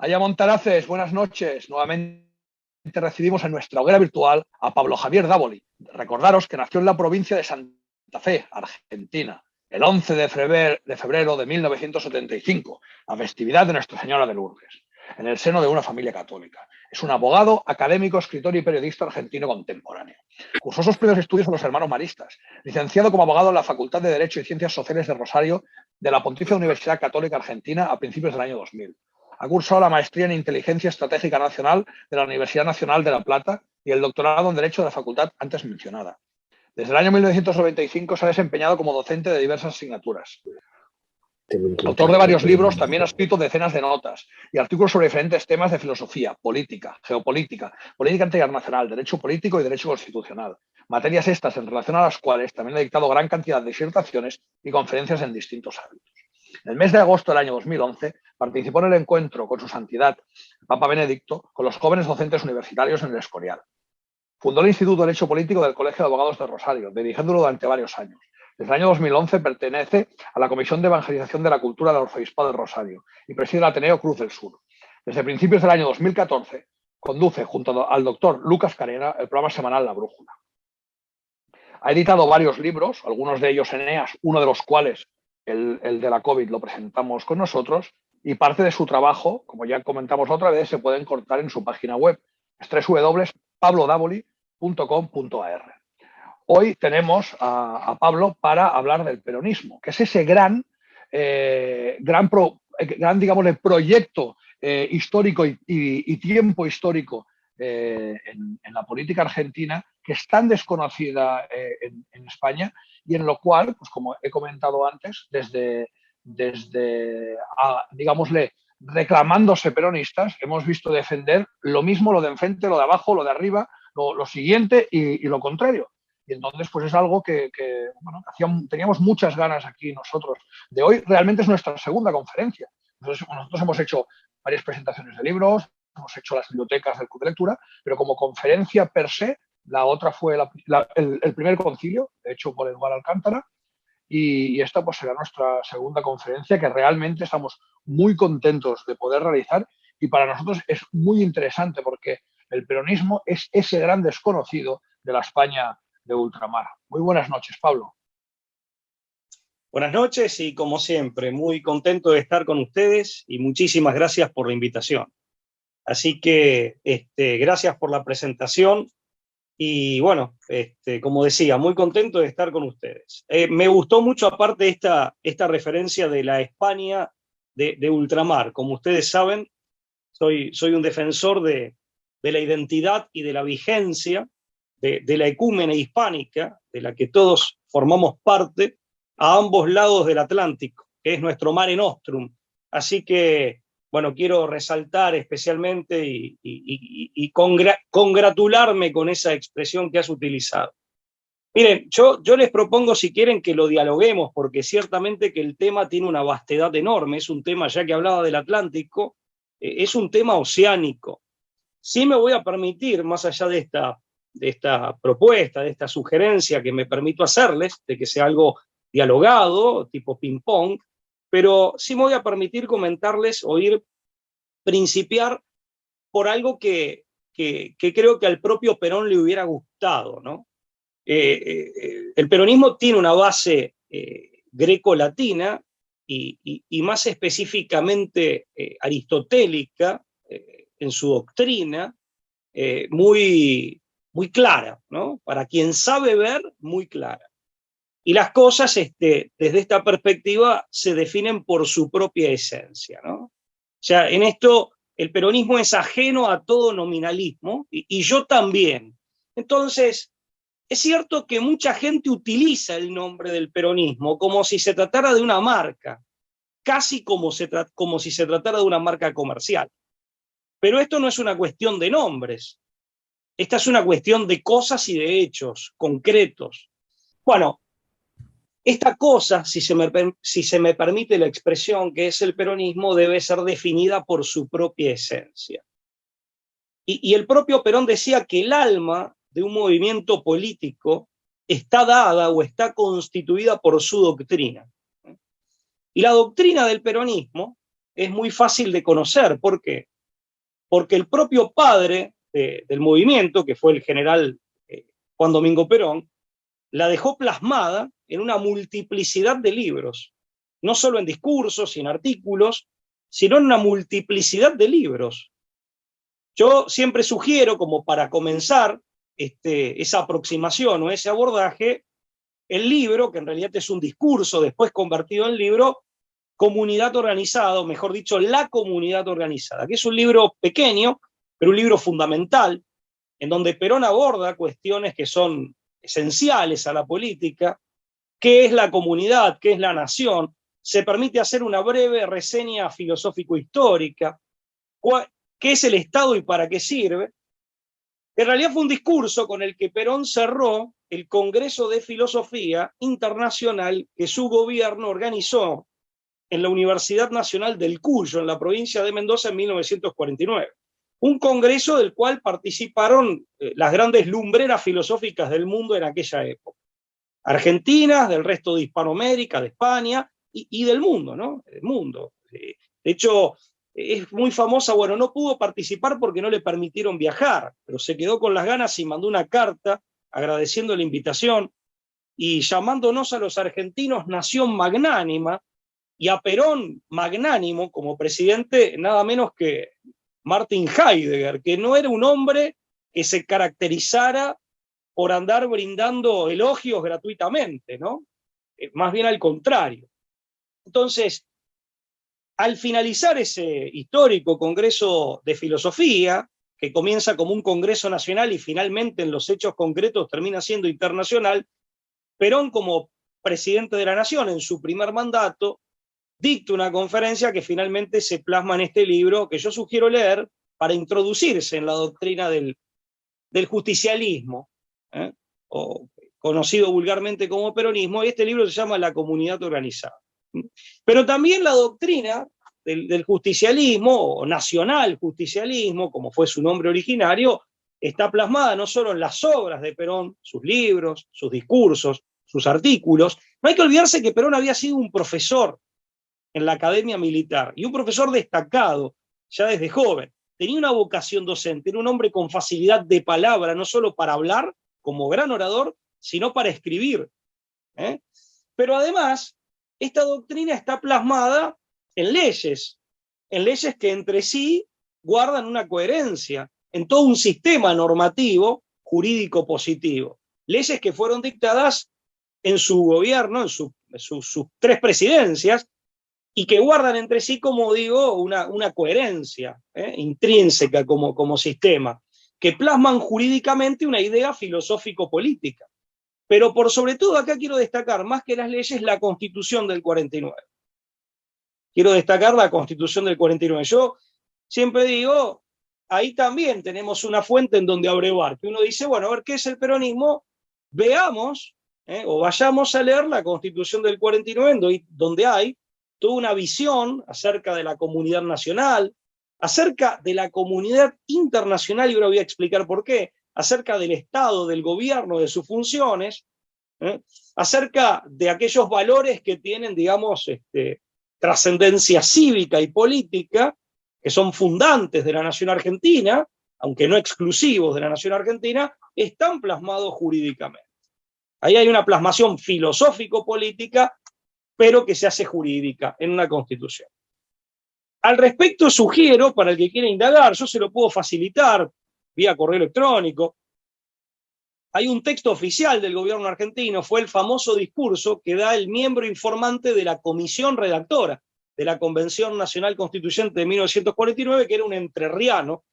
Haya Montaraces, buenas noches. Nuevamente recibimos en nuestra hoguera virtual a Pablo Javier Dávoli. Recordaros que nació en la provincia de Santa Fe, Argentina, el 11 de febrero de 1975, la festividad de Nuestra Señora de Lourdes, en el seno de una familia católica. Es un abogado, académico, escritor y periodista argentino contemporáneo. Cursó sus primeros estudios en los Hermanos Maristas, licenciado como abogado en la Facultad de Derecho y Ciencias Sociales de Rosario de la Pontificia Universidad Católica Argentina a principios del año 2000. Ha cursado la maestría en Inteligencia Estratégica Nacional de la Universidad Nacional de La Plata y el doctorado en Derecho de la facultad antes mencionada. Desde el año 1995 se ha desempeñado como docente de diversas asignaturas. Autor de varios libros, también ha escrito decenas de notas y artículos sobre diferentes temas de filosofía, política, geopolítica, política internacional, derecho político y derecho constitucional. Materias estas en relación a las cuales también ha dictado gran cantidad de disertaciones y conferencias en distintos ámbitos. En el mes de agosto del año 2011 participó en el encuentro con su santidad, el Papa Benedicto, con los jóvenes docentes universitarios en el Escorial. Fundó el Instituto de Derecho Político del Colegio de Abogados de Rosario, dirigiéndolo durante varios años. Desde el año 2011 pertenece a la Comisión de Evangelización de la Cultura del Arzobispado de Rosario y preside el Ateneo Cruz del Sur. Desde principios del año 2014 conduce, junto al doctor Lucas Carena, el programa semanal La Brújula. Ha editado varios libros, algunos de ellos Eneas, uno de los cuales, el de la COVID, lo presentamos con nosotros, y parte de su trabajo, como ya comentamos otra vez, se puede encontrar en su página web, www.pablodavoli.com.ar. Hoy tenemos a Pablo para hablar del peronismo, que es ese gran digámosle, proyecto histórico y tiempo histórico en la política argentina, que es tan desconocida en España y en lo cual, pues como he comentado antes, digámosle, reclamándose peronistas, hemos visto defender lo mismo, lo de enfrente, lo de abajo, lo de arriba, lo siguiente y lo contrario. Y entonces, pues es algo que bueno, teníamos muchas ganas aquí nosotros de hoy. Realmente es nuestra segunda conferencia. Nosotros hemos hecho varias presentaciones de libros, hemos hecho las bibliotecas del Club de Lectura, pero como conferencia per se, la otra fue el primer concilio, hecho por Eduardo Alcántara, y esta pues será nuestra segunda conferencia, que realmente estamos muy contentos de poder realizar, y para nosotros es muy interesante porque el peronismo es ese gran desconocido de la España de ultramar. Muy buenas noches, Pablo. Buenas noches y como siempre, muy contento de estar con ustedes y muchísimas gracias por la invitación. Así que gracias por la presentación y bueno, como decía, muy contento de estar con ustedes. Me gustó mucho aparte esta referencia de la España de ultramar. Como ustedes saben, soy un defensor de la identidad y de la vigencia de la ecúmene hispánica, de la que todos formamos parte, a ambos lados del Atlántico, que es nuestro mare nostrum. Así que, bueno, quiero resaltar especialmente y congratularme con esa expresión que has utilizado. Miren, yo les propongo, si quieren, que lo dialoguemos, porque ciertamente que el tema tiene una vastedad enorme, es un tema, ya que hablaba del Atlántico, es un tema oceánico. Sí me voy a permitir, más allá de esta propuesta, de esta sugerencia que me permito hacerles, de que sea algo dialogado, tipo ping-pong, pero sí me voy a permitir comentarles o principiar por algo que creo que al propio Perón le hubiera gustado, ¿no? El peronismo tiene una base greco-latina y más específicamente aristotélica en su doctrina, muy clara, ¿no? Para quien sabe ver, muy clara. Y las cosas, desde esta perspectiva, se definen por su propia esencia, ¿no? O sea, en esto el peronismo es ajeno a todo nominalismo, y yo también. Entonces, es cierto que mucha gente utiliza el nombre del peronismo como si se tratara de una marca, casi como si se tratara de una marca comercial. Pero esto no es una cuestión de nombres. Esta es una cuestión de cosas y de hechos concretos. Bueno, esta cosa, si se me permite la expresión, que es el peronismo, debe ser definida por su propia esencia. Y el propio Perón decía que el alma de un movimiento político está dada o está constituida por su doctrina. Y la doctrina del peronismo es muy fácil de conocer. ¿Por qué? porque el propio padre del movimiento, que fue el general Juan Domingo Perón, la dejó plasmada en una multiplicidad de libros, no solo en discursos y en artículos, sino en una multiplicidad de libros. Yo siempre sugiero, como para comenzar esa aproximación o ese abordaje, el libro, que en realidad es un discurso después convertido en libro, Comunidad Organizada, o mejor dicho, La Comunidad Organizada, que es un libro pequeño, pero un libro fundamental, en donde Perón aborda cuestiones que son esenciales a la política, qué es la comunidad, qué es la nación, se permite hacer una breve reseña filosófico-histórica, qué es el Estado y para qué sirve. En realidad fue un discurso con el que Perón cerró el Congreso de Filosofía Internacional que su gobierno organizó en la Universidad Nacional del Cuyo, en la provincia de Mendoza, en 1949. Un congreso del cual participaron las grandes lumbreras filosóficas del mundo en aquella época. Argentinas, del resto de Hispanoamérica, de España y del mundo, ¿no? Del mundo. De hecho, es muy famosa, bueno, no pudo participar porque no le permitieron viajar, pero se quedó con las ganas y mandó una carta agradeciendo la invitación y llamándonos a los argentinos nación magnánima, y a Perón magnánimo como presidente nada menos que Martin Heidegger, que no era un hombre que se caracterizara por andar brindando elogios gratuitamente, ¿no? Más bien al contrario. Entonces, al finalizar ese histórico Congreso de Filosofía, que comienza como un Congreso nacional y finalmente en los hechos concretos termina siendo internacional, Perón, como presidente de la Nación en su primer mandato, dicta una conferencia que finalmente se plasma en este libro, que yo sugiero leer para introducirse en la doctrina del justicialismo, o conocido vulgarmente como peronismo, y este libro se llama La Comunidad Organizada. Pero también la doctrina del justicialismo, o nacional justicialismo, como fue su nombre originario, está plasmada no solo en las obras de Perón, sus libros, sus discursos, sus artículos. No hay que olvidarse que Perón había sido un profesor en la academia militar, y un profesor destacado ya desde joven. Tenía una vocación docente, era un hombre con facilidad de palabra, no solo para hablar como gran orador, sino para escribir. Pero además, esta doctrina está plasmada en leyes que entre sí guardan una coherencia, en todo un sistema normativo jurídico positivo. Leyes que fueron dictadas en su gobierno, en sus 3 presidencias, y que guardan entre sí, como digo, una coherencia intrínseca como sistema, que plasman jurídicamente una idea filosófico-política. Pero por sobre todo acá quiero destacar, más que las leyes, la Constitución del 49. Quiero destacar la Constitución del 49. Yo siempre digo, ahí también tenemos una fuente en donde abrevar, que uno dice, bueno, a ver qué es el peronismo, veamos, o vayamos a leer la Constitución del 49, donde hay toda una visión acerca de la comunidad nacional, acerca de la comunidad internacional, y ahora voy a explicar por qué, acerca del Estado, del gobierno, de sus funciones, acerca de aquellos valores que tienen, digamos, trascendencia cívica y política, que son fundantes de la nación argentina, aunque no exclusivos de la nación argentina, están plasmados jurídicamente. Ahí hay una plasmación filosófico-política, pero que se hace jurídica en una constitución. Al respecto sugiero, para el que quiera indagar, yo se lo puedo facilitar vía correo electrónico, hay un texto oficial del gobierno argentino, fue el famoso discurso que da el miembro informante de la comisión redactora de la Convención Nacional Constituyente de 1949, que era un entrerriano,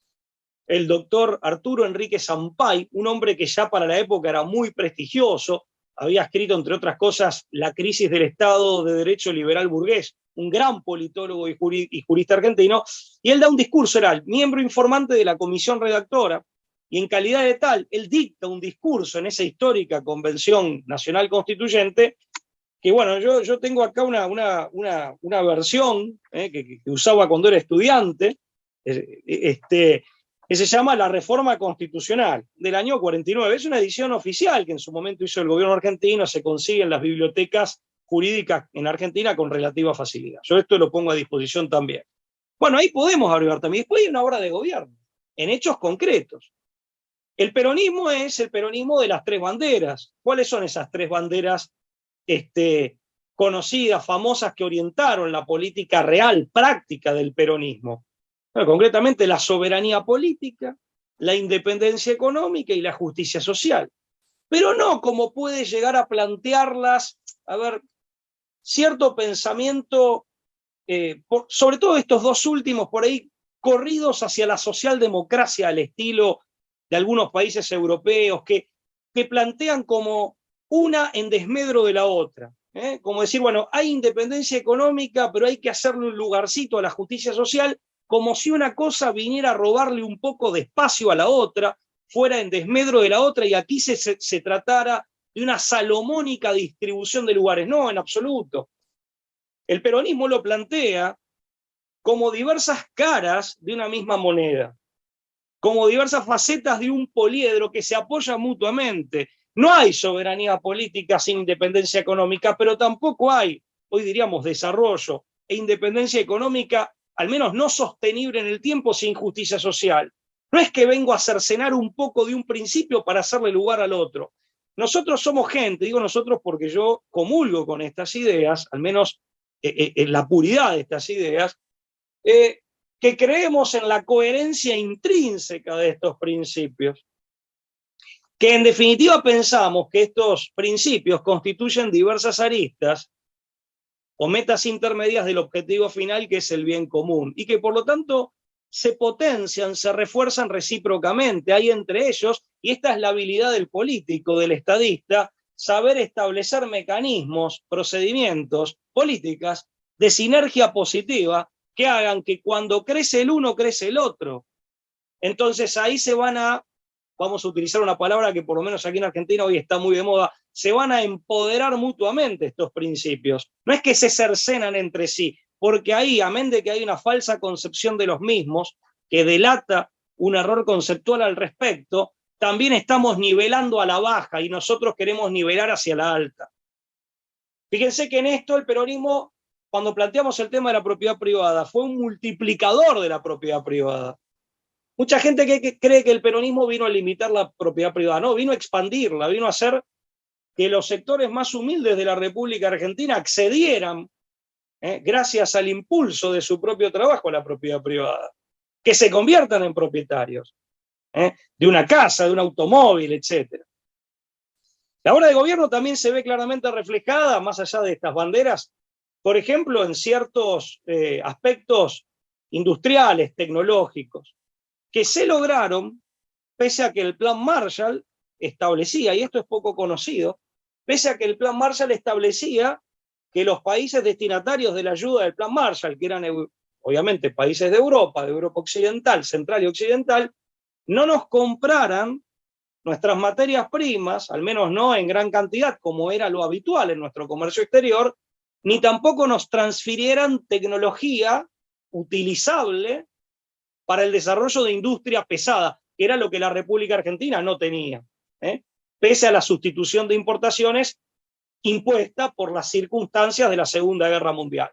el doctor Arturo Enrique Sampay, un hombre que ya para la época era muy prestigioso, había escrito, entre otras cosas, La crisis del Estado de Derecho liberal burgués, un gran politólogo y jurista argentino, y él da un discurso, era el miembro informante de la comisión redactora, y en calidad de tal, él dicta un discurso en esa histórica Convención Nacional Constituyente, que bueno, yo tengo acá una versión que usaba cuando era estudiante, que se llama La Reforma Constitucional, del año 49. Es una edición oficial que en su momento hizo el gobierno argentino, se consigue en las bibliotecas jurídicas en Argentina con relativa facilidad. Yo esto lo pongo a disposición también. Bueno, ahí podemos averiguar también. Después hay una obra de gobierno, en hechos concretos. El peronismo es el peronismo de las tres banderas. ¿Cuáles son esas tres banderas conocidas, famosas, que orientaron la política real, práctica del peronismo? Bueno, concretamente la soberanía política, la independencia económica y la justicia social. Pero no como puede llegar a plantearlas, a ver, cierto pensamiento, sobre todo estos dos últimos por ahí, corridos hacia la socialdemocracia al estilo de algunos países europeos, que plantean como una en desmedro de la otra. Como decir, bueno, hay independencia económica, pero hay que hacerle un lugarcito a la justicia social, como si una cosa viniera a robarle un poco de espacio a la otra, fuera en desmedro de la otra, y aquí se tratara de una salomónica distribución de lugares. No, en absoluto. El peronismo lo plantea como diversas caras de una misma moneda, como diversas facetas de un poliedro que se apoyan mutuamente. No hay soberanía política sin independencia económica, pero tampoco hay, hoy diríamos, desarrollo e independencia económica, al menos no sostenible en el tiempo, sin justicia social. No es que vengo a cercenar un poco de un principio para hacerle lugar al otro. Nosotros somos gente, digo nosotros porque yo comulgo con estas ideas, al menos en la puridad de estas ideas, que creemos en la coherencia intrínseca de estos principios, que en definitiva pensamos que estos principios constituyen diversas aristas o metas intermedias del objetivo final, que es el bien común, y que por lo tanto se potencian, se refuerzan recíprocamente. Hay entre ellos, y esta es la habilidad del político, del estadista, saber establecer mecanismos, procedimientos, políticas de sinergia positiva que hagan que cuando crece el uno, crece el otro. Entonces ahí se van a, vamos a utilizar una palabra que por lo menos aquí en Argentina hoy está muy de moda, se van a empoderar mutuamente estos principios. No es que se cercenan entre sí, porque ahí, amén de que hay una falsa concepción de los mismos, que delata un error conceptual al respecto, también estamos nivelando a la baja y nosotros queremos nivelar hacia la alta. Fíjense que en esto el peronismo, cuando planteamos el tema de la propiedad privada, fue un multiplicador de la propiedad privada. Mucha gente que cree que el peronismo vino a limitar la propiedad privada. No, vino a expandirla, vino a hacer que los sectores más humildes de la República Argentina accedieran, gracias al impulso de su propio trabajo, a la propiedad privada, que se conviertan en propietarios de una casa, de un automóvil, etc. La obra de gobierno también se ve claramente reflejada, más allá de estas banderas, por ejemplo, en ciertos aspectos industriales, tecnológicos, que se lograron pese a que el Plan Marshall establecía, y esto es poco conocido, pese a que el Plan Marshall establecía que los países destinatarios de la ayuda del Plan Marshall, que eran obviamente países de Europa Occidental, Central y Occidental, no nos compraran nuestras materias primas, al menos no en gran cantidad como era lo habitual en nuestro comercio exterior, ni tampoco nos transfirieran tecnología utilizable para el desarrollo de industria pesada, que era lo que la República Argentina no tenía, pese a la sustitución de importaciones impuesta por las circunstancias de la Segunda Guerra Mundial.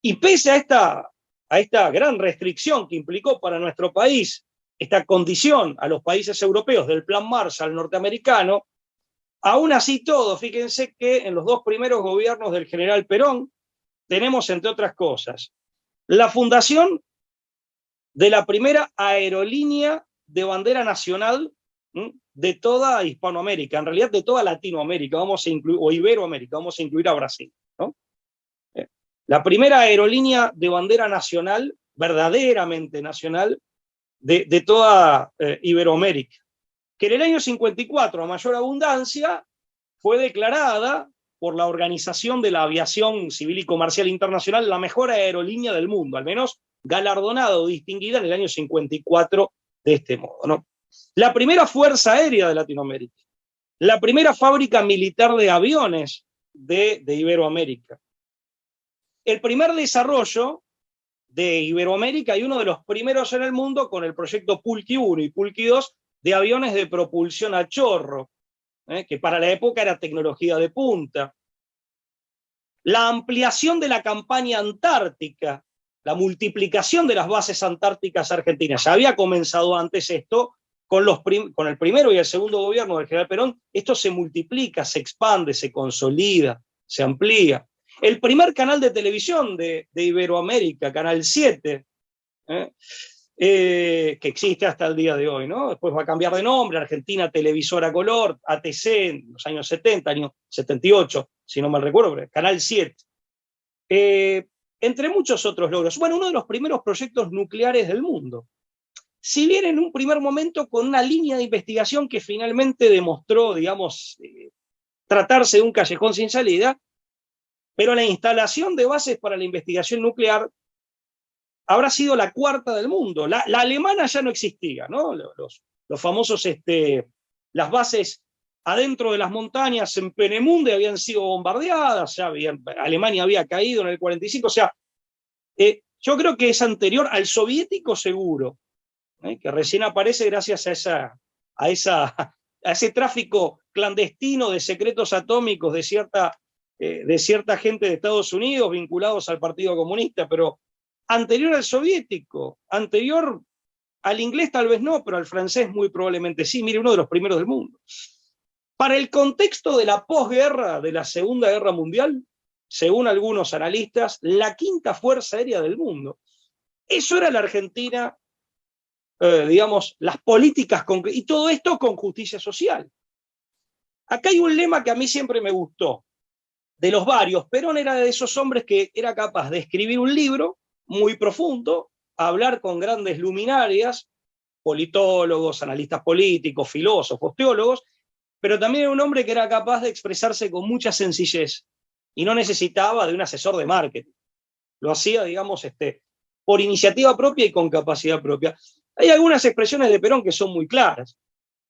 Y pese a esta gran restricción que implicó para nuestro país esta condición a los países europeos del Plan Marshall norteamericano, aún así todo, fíjense que en los dos primeros gobiernos del general Perón tenemos, entre otras cosas, la fundación de la primera aerolínea de bandera nacional de toda Hispanoamérica, en realidad de toda Latinoamérica, vamos a incluir, o Iberoamérica, vamos a incluir a Brasil, ¿no? La primera aerolínea de bandera nacional, verdaderamente nacional, de toda Iberoamérica, que en el año 54, a mayor abundancia, fue declarada por la Organización de la Aviación Civil y Comercial Internacional la mejor aerolínea del mundo, al menos galardonada o distinguida en el año 54 de este modo, ¿no? La primera fuerza aérea de Latinoamérica, la primera fábrica militar de aviones de Iberoamérica, el primer desarrollo de Iberoamérica y uno de los primeros en el mundo con el proyecto Pulqui 1 y Pulqui 2 de aviones de propulsión a chorro, que para la época era tecnología de punta. La ampliación de la campaña antártica, la multiplicación de las bases antárticas argentinas. Ya había comenzado antes esto, con el primero y el segundo gobierno del general Perón, esto se multiplica, se expande, se consolida, se amplía. El primer canal de televisión de Iberoamérica, Canal 7, que existe hasta el día de hoy, ¿no? Después va a cambiar de nombre, Argentina Televisora Color, ATC, en los años 70, años 78, si no mal recuerdo, Canal 7. Entre muchos otros logros. Bueno, uno de los primeros proyectos nucleares del mundo. Si bien en un primer momento con una línea de investigación que finalmente demostró, digamos, tratarse de un callejón sin salida, pero la instalación de bases para la investigación nuclear habrá sido la cuarta del mundo. La alemana ya no existía, ¿no? Los famosos, las bases adentro de las montañas en Peenemünde habían sido bombardeadas, Alemania había caído en el 45, o sea, yo creo que es anterior al soviético seguro, que recién aparece gracias a ese tráfico clandestino de secretos atómicos de cierta gente de Estados Unidos vinculados al Partido Comunista, pero anterior al soviético, anterior al inglés tal vez no, pero al francés muy probablemente sí. Mire, uno de los primeros del mundo. Para el contexto de la posguerra, de la Segunda Guerra Mundial, según algunos analistas, la quinta fuerza aérea del mundo. Eso era la Argentina, digamos, las políticas, y todo esto con justicia social. Acá hay un lema que a mí siempre me gustó, de los varios. Perón era de esos hombres que era capaz de escribir un libro muy profundo, hablar con grandes luminarias, politólogos, analistas políticos, filósofos, teólogos, pero también era un hombre que era capaz de expresarse con mucha sencillez y no necesitaba de un asesor de marketing. Lo hacía, digamos, por iniciativa propia y con capacidad propia. Hay algunas expresiones de Perón que son muy claras.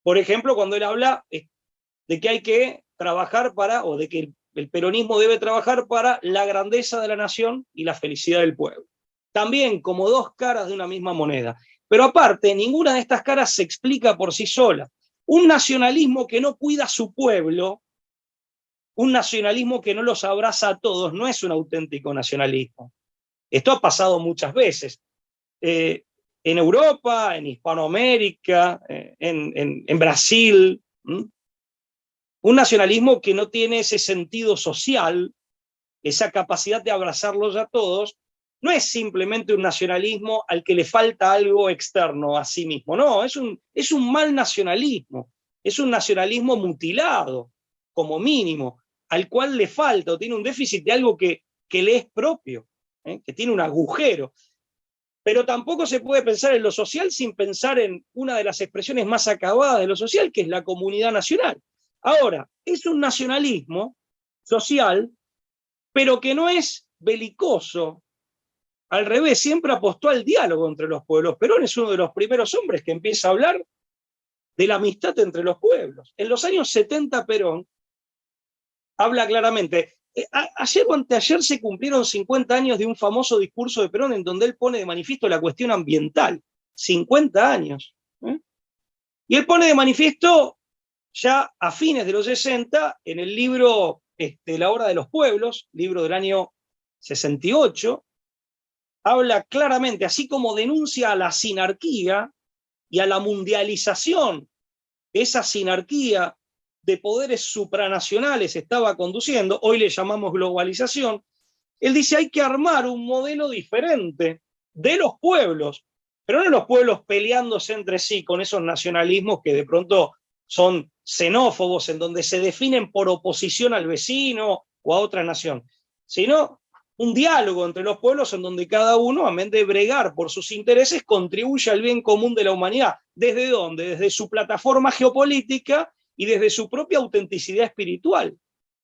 Por ejemplo, cuando él habla de que hay que trabajar o de que el peronismo debe trabajar para la grandeza de la nación y la felicidad del pueblo. También como dos caras de una misma moneda. Pero aparte, ninguna de estas caras se explica por sí sola. Un nacionalismo que no cuida a su pueblo, un nacionalismo que no los abraza a todos, no es un auténtico nacionalismo. Esto ha pasado muchas veces. En Europa, en Hispanoamérica, en Brasil. Un nacionalismo que no tiene ese sentido social, esa capacidad de abrazarlos a todos, no es simplemente un nacionalismo al que le falta algo externo a sí mismo, no, es un mal nacionalismo, es un nacionalismo mutilado, como mínimo, al cual le falta o tiene un déficit de algo que le es propio, que tiene un agujero. Pero tampoco se puede pensar en lo social sin pensar en una de las expresiones más acabadas de lo social, que es la comunidad nacional. Ahora, es un nacionalismo social, pero que no es belicoso. Al revés, siempre apostó al diálogo entre los pueblos. Perón es uno de los primeros hombres que empieza a hablar de la amistad entre los pueblos. En los años 70 Perón habla claramente. Ayer o anteayer se cumplieron 50 años de un famoso discurso de Perón en donde él pone de manifiesto la cuestión ambiental. 50 años. Y él pone de manifiesto ya a fines de los 60, en el libro La Hora de los Pueblos, libro del año 68, habla claramente, así como denuncia a la sinarquía y a la mundialización, esa sinarquía de poderes supranacionales estaba conduciendo, hoy le llamamos globalización. Él dice hay que armar un modelo diferente de los pueblos, pero no los pueblos peleándose entre sí con esos nacionalismos que de pronto son xenófobos, en donde se definen por oposición al vecino o a otra nación, sino un diálogo entre los pueblos en donde cada uno, amén de bregar por sus intereses, contribuye al bien común de la humanidad. ¿Desde dónde? Desde su plataforma geopolítica y desde su propia autenticidad espiritual,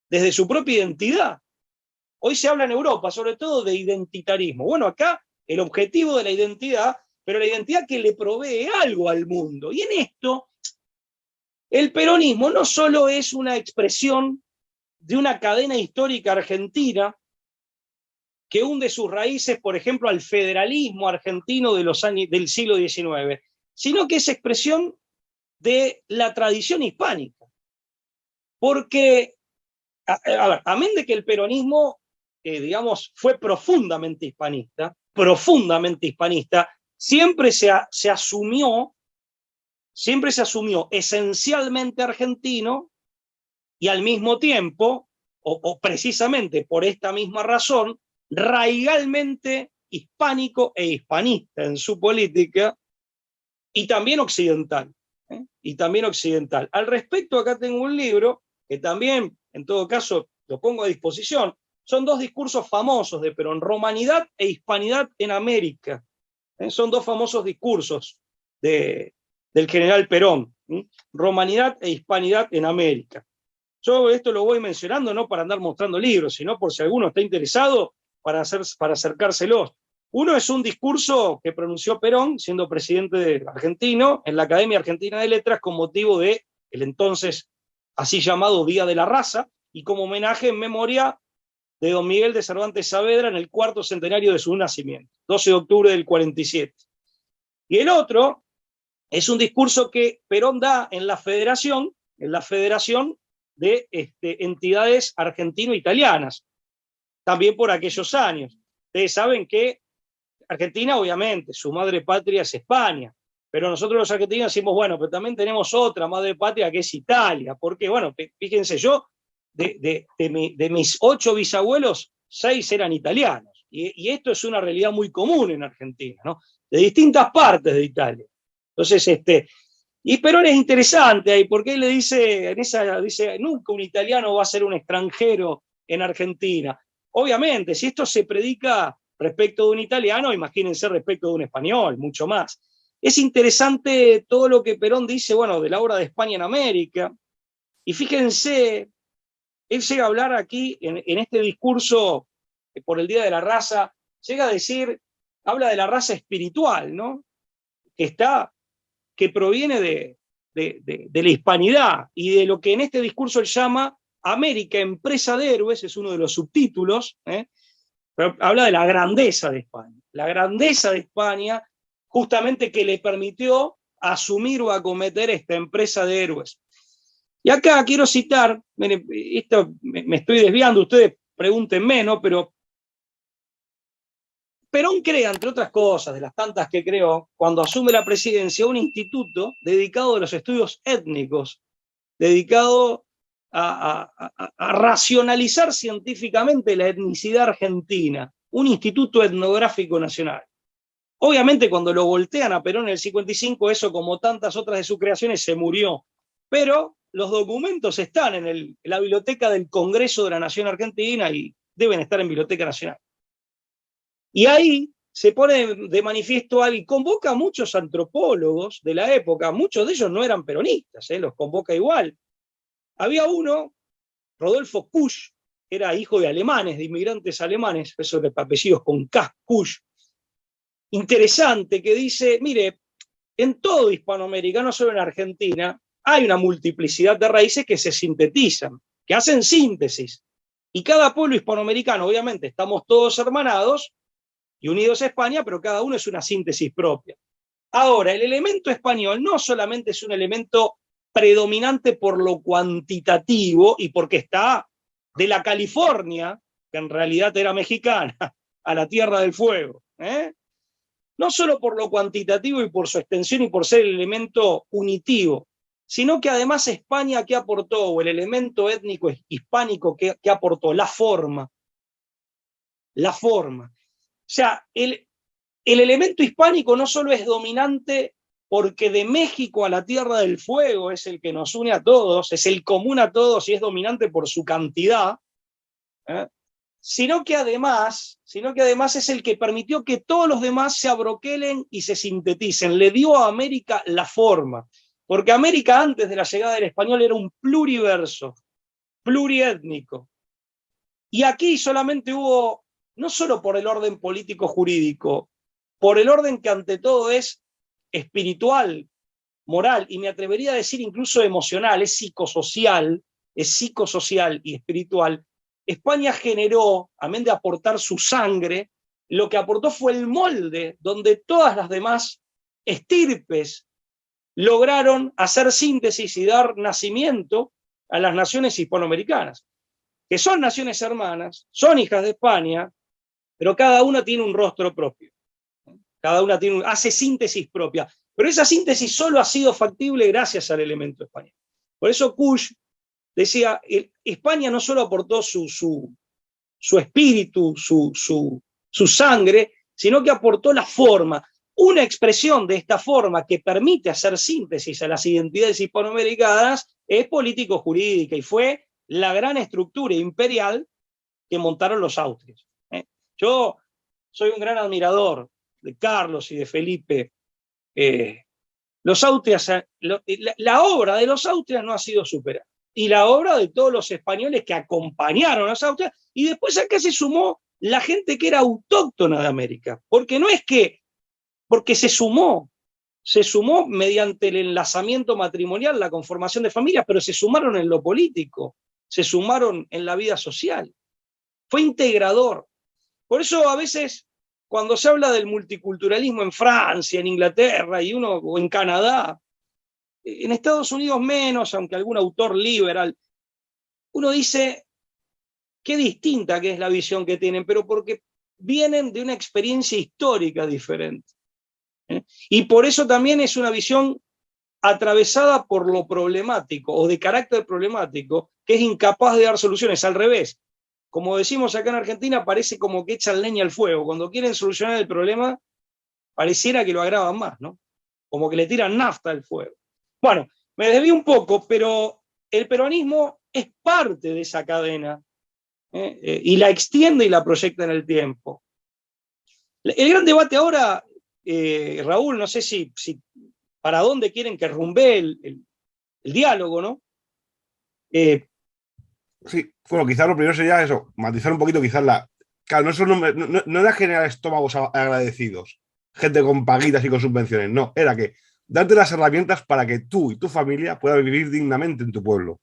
desde su propia identidad. Hoy se habla en Europa, sobre todo, de identitarismo. Bueno, acá el objetivo de la identidad, pero la identidad que le provee algo al mundo. Y en esto, el peronismo no solo es una expresión de una cadena histórica argentina que hunde sus raíces, por ejemplo, al federalismo argentino de los años, del siglo XIX, sino que es expresión de la tradición hispánica. Porque, a ver, amén de que el peronismo, digamos, fue profundamente hispanista, profundamente hispanista, siempre se asumió esencialmente argentino y al mismo tiempo, o precisamente por esta misma razón, raigalmente hispánico e hispanista en su política y también occidental. Y también occidental. Al respecto, acá tengo un libro que también, en todo caso, lo pongo a disposición. Son dos discursos famosos de Perón, Romanidad e Hispanidad en América. Son dos famosos discursos del general Perón, Romanidad e Hispanidad en América. Yo esto lo voy mencionando no para andar mostrando libros, sino por si alguno está interesado para acercárselos. Uno es un discurso que pronunció Perón, siendo presidente argentino, en la Academia Argentina de Letras, con motivo del entonces así llamado Día de la Raza, y como homenaje en memoria de don Miguel de Cervantes Saavedra en el 4º centenario de su nacimiento, 12 de octubre del 47. Y el otro es un discurso que Perón da en la Federación de entidades argentino-italianas, también por aquellos años. Ustedes saben que Argentina, obviamente, su madre patria es España, pero nosotros los argentinos decimos, bueno, pero también tenemos otra madre patria que es Italia, porque, bueno, fíjense, yo, de mis 8 bisabuelos, 6 eran italianos, y esto es una realidad muy común en Argentina, ¿no? De distintas partes de Italia. Entonces, y Perón es interesante ahí, porque él le dice, dice, nunca un italiano va a ser un extranjero en Argentina. Obviamente, si esto se predica respecto de un italiano, imagínense respecto de un español, mucho más. Es interesante todo lo que Perón dice, bueno, de la obra de España en América, y fíjense, él llega a hablar aquí, en este discurso por el Día de la Raza, llega a decir, habla de la raza espiritual, ¿no? Que proviene de la hispanidad, y de lo que en este discurso él llama América, empresa de héroes, es uno de los subtítulos, pero habla de la grandeza de España, justamente que le permitió asumir o acometer esta empresa de héroes. Y acá quiero citar, esto me estoy desviando, ustedes pregúntenme, ¿no? Pero Perón crea, entre otras cosas, de las tantas que creó, cuando asume la presidencia, un instituto dedicado a los estudios étnicos, dedicado a racionalizar científicamente la etnicidad argentina, un instituto etnográfico nacional. Obviamente cuando lo voltean a Perón en el 55, eso como tantas otras de sus creaciones se murió, pero los documentos están en la biblioteca del Congreso de la Nación Argentina y deben estar en Biblioteca Nacional. Y ahí se pone de manifiesto algo y convoca a muchos antropólogos de la época, muchos de ellos no eran peronistas, los convoca igual. Había uno, Rodolfo Kusch, que era hijo de alemanes, de inmigrantes alemanes, esos de apellidos con K, Kusch, interesante, que dice, mire, en todo Hispanoamérica, no solo en Argentina, hay una multiplicidad de raíces que se sintetizan, que hacen síntesis. Y cada pueblo hispanoamericano, obviamente, estamos todos hermanados y unidos a España, pero cada uno es una síntesis propia. Ahora, el elemento español no solamente es un elemento predominante por lo cuantitativo y porque está de la California, que en realidad era mexicana, a la Tierra del Fuego. No solo por lo cuantitativo y por su extensión y por ser el elemento unitivo, sino que además España, ¿qué aportó? O el elemento étnico hispánico, ¿qué aportó? La forma. La forma. O sea, el elemento hispánico no solo es dominante porque de México a la Tierra del Fuego es el que nos une a todos, es el común a todos y es dominante por su cantidad, sino que además es el que permitió que todos los demás se abroquelen y se sinteticen. Le dio a América la forma, porque América antes de la llegada del español era un pluriverso, pluriétnico. Y aquí solamente hubo, no solo por el orden político jurídico, por el orden que ante todo es espiritual, moral, y me atrevería a decir incluso emocional, es psicosocial y espiritual. España generó, amén de aportar su sangre, lo que aportó fue el molde donde todas las demás estirpes lograron hacer síntesis y dar nacimiento a las naciones hispanoamericanas, que son naciones hermanas, son hijas de España, pero cada una tiene un rostro propio. Cada una hace síntesis propia. Pero esa síntesis solo ha sido factible gracias al elemento español. Por eso Kusch decía, España no solo aportó su espíritu, su sangre, sino que aportó la forma. Una expresión de esta forma que permite hacer síntesis a las identidades hispanoamericanas es político-jurídica y fue la gran estructura imperial que montaron los austrias. Yo soy un gran admirador de Carlos y de Felipe. Los austrias, la obra de los austrias no ha sido superada. Y la obra de todos los españoles que acompañaron a los austrias, y después acá se sumó la gente que era autóctona de América. Porque no es que, porque se sumó mediante el enlazamiento matrimonial, la conformación de familias, pero se sumaron en lo político, se sumaron en la vida social. Fue integrador. Por eso a veces, cuando se habla del multiculturalismo en Francia, en Inglaterra, o en Canadá, en Estados Unidos menos, aunque algún autor liberal, uno dice qué distinta que es la visión que tienen, pero porque vienen de una experiencia histórica diferente. Y por eso también es una visión atravesada por lo problemático, o de carácter problemático, que es incapaz de dar soluciones. Al revés, como decimos acá en Argentina, parece como que echan leña al fuego. Cuando quieren solucionar el problema, pareciera que lo agravan más, ¿no? Como que le tiran nafta al fuego. Bueno, me desvío un poco, pero el peronismo es parte de esa cadena, y la extiende y la proyecta en el tiempo. El gran debate ahora, Raúl, no sé si para dónde quieren que rumbe el diálogo, ¿no? Sí, bueno, quizás lo primero sería eso, matizar un poquito quizás Claro, no era generar estómagos agradecidos, gente con paguitas y con subvenciones, no, era que darte las herramientas para que tú y tu familia puedan vivir dignamente en tu pueblo.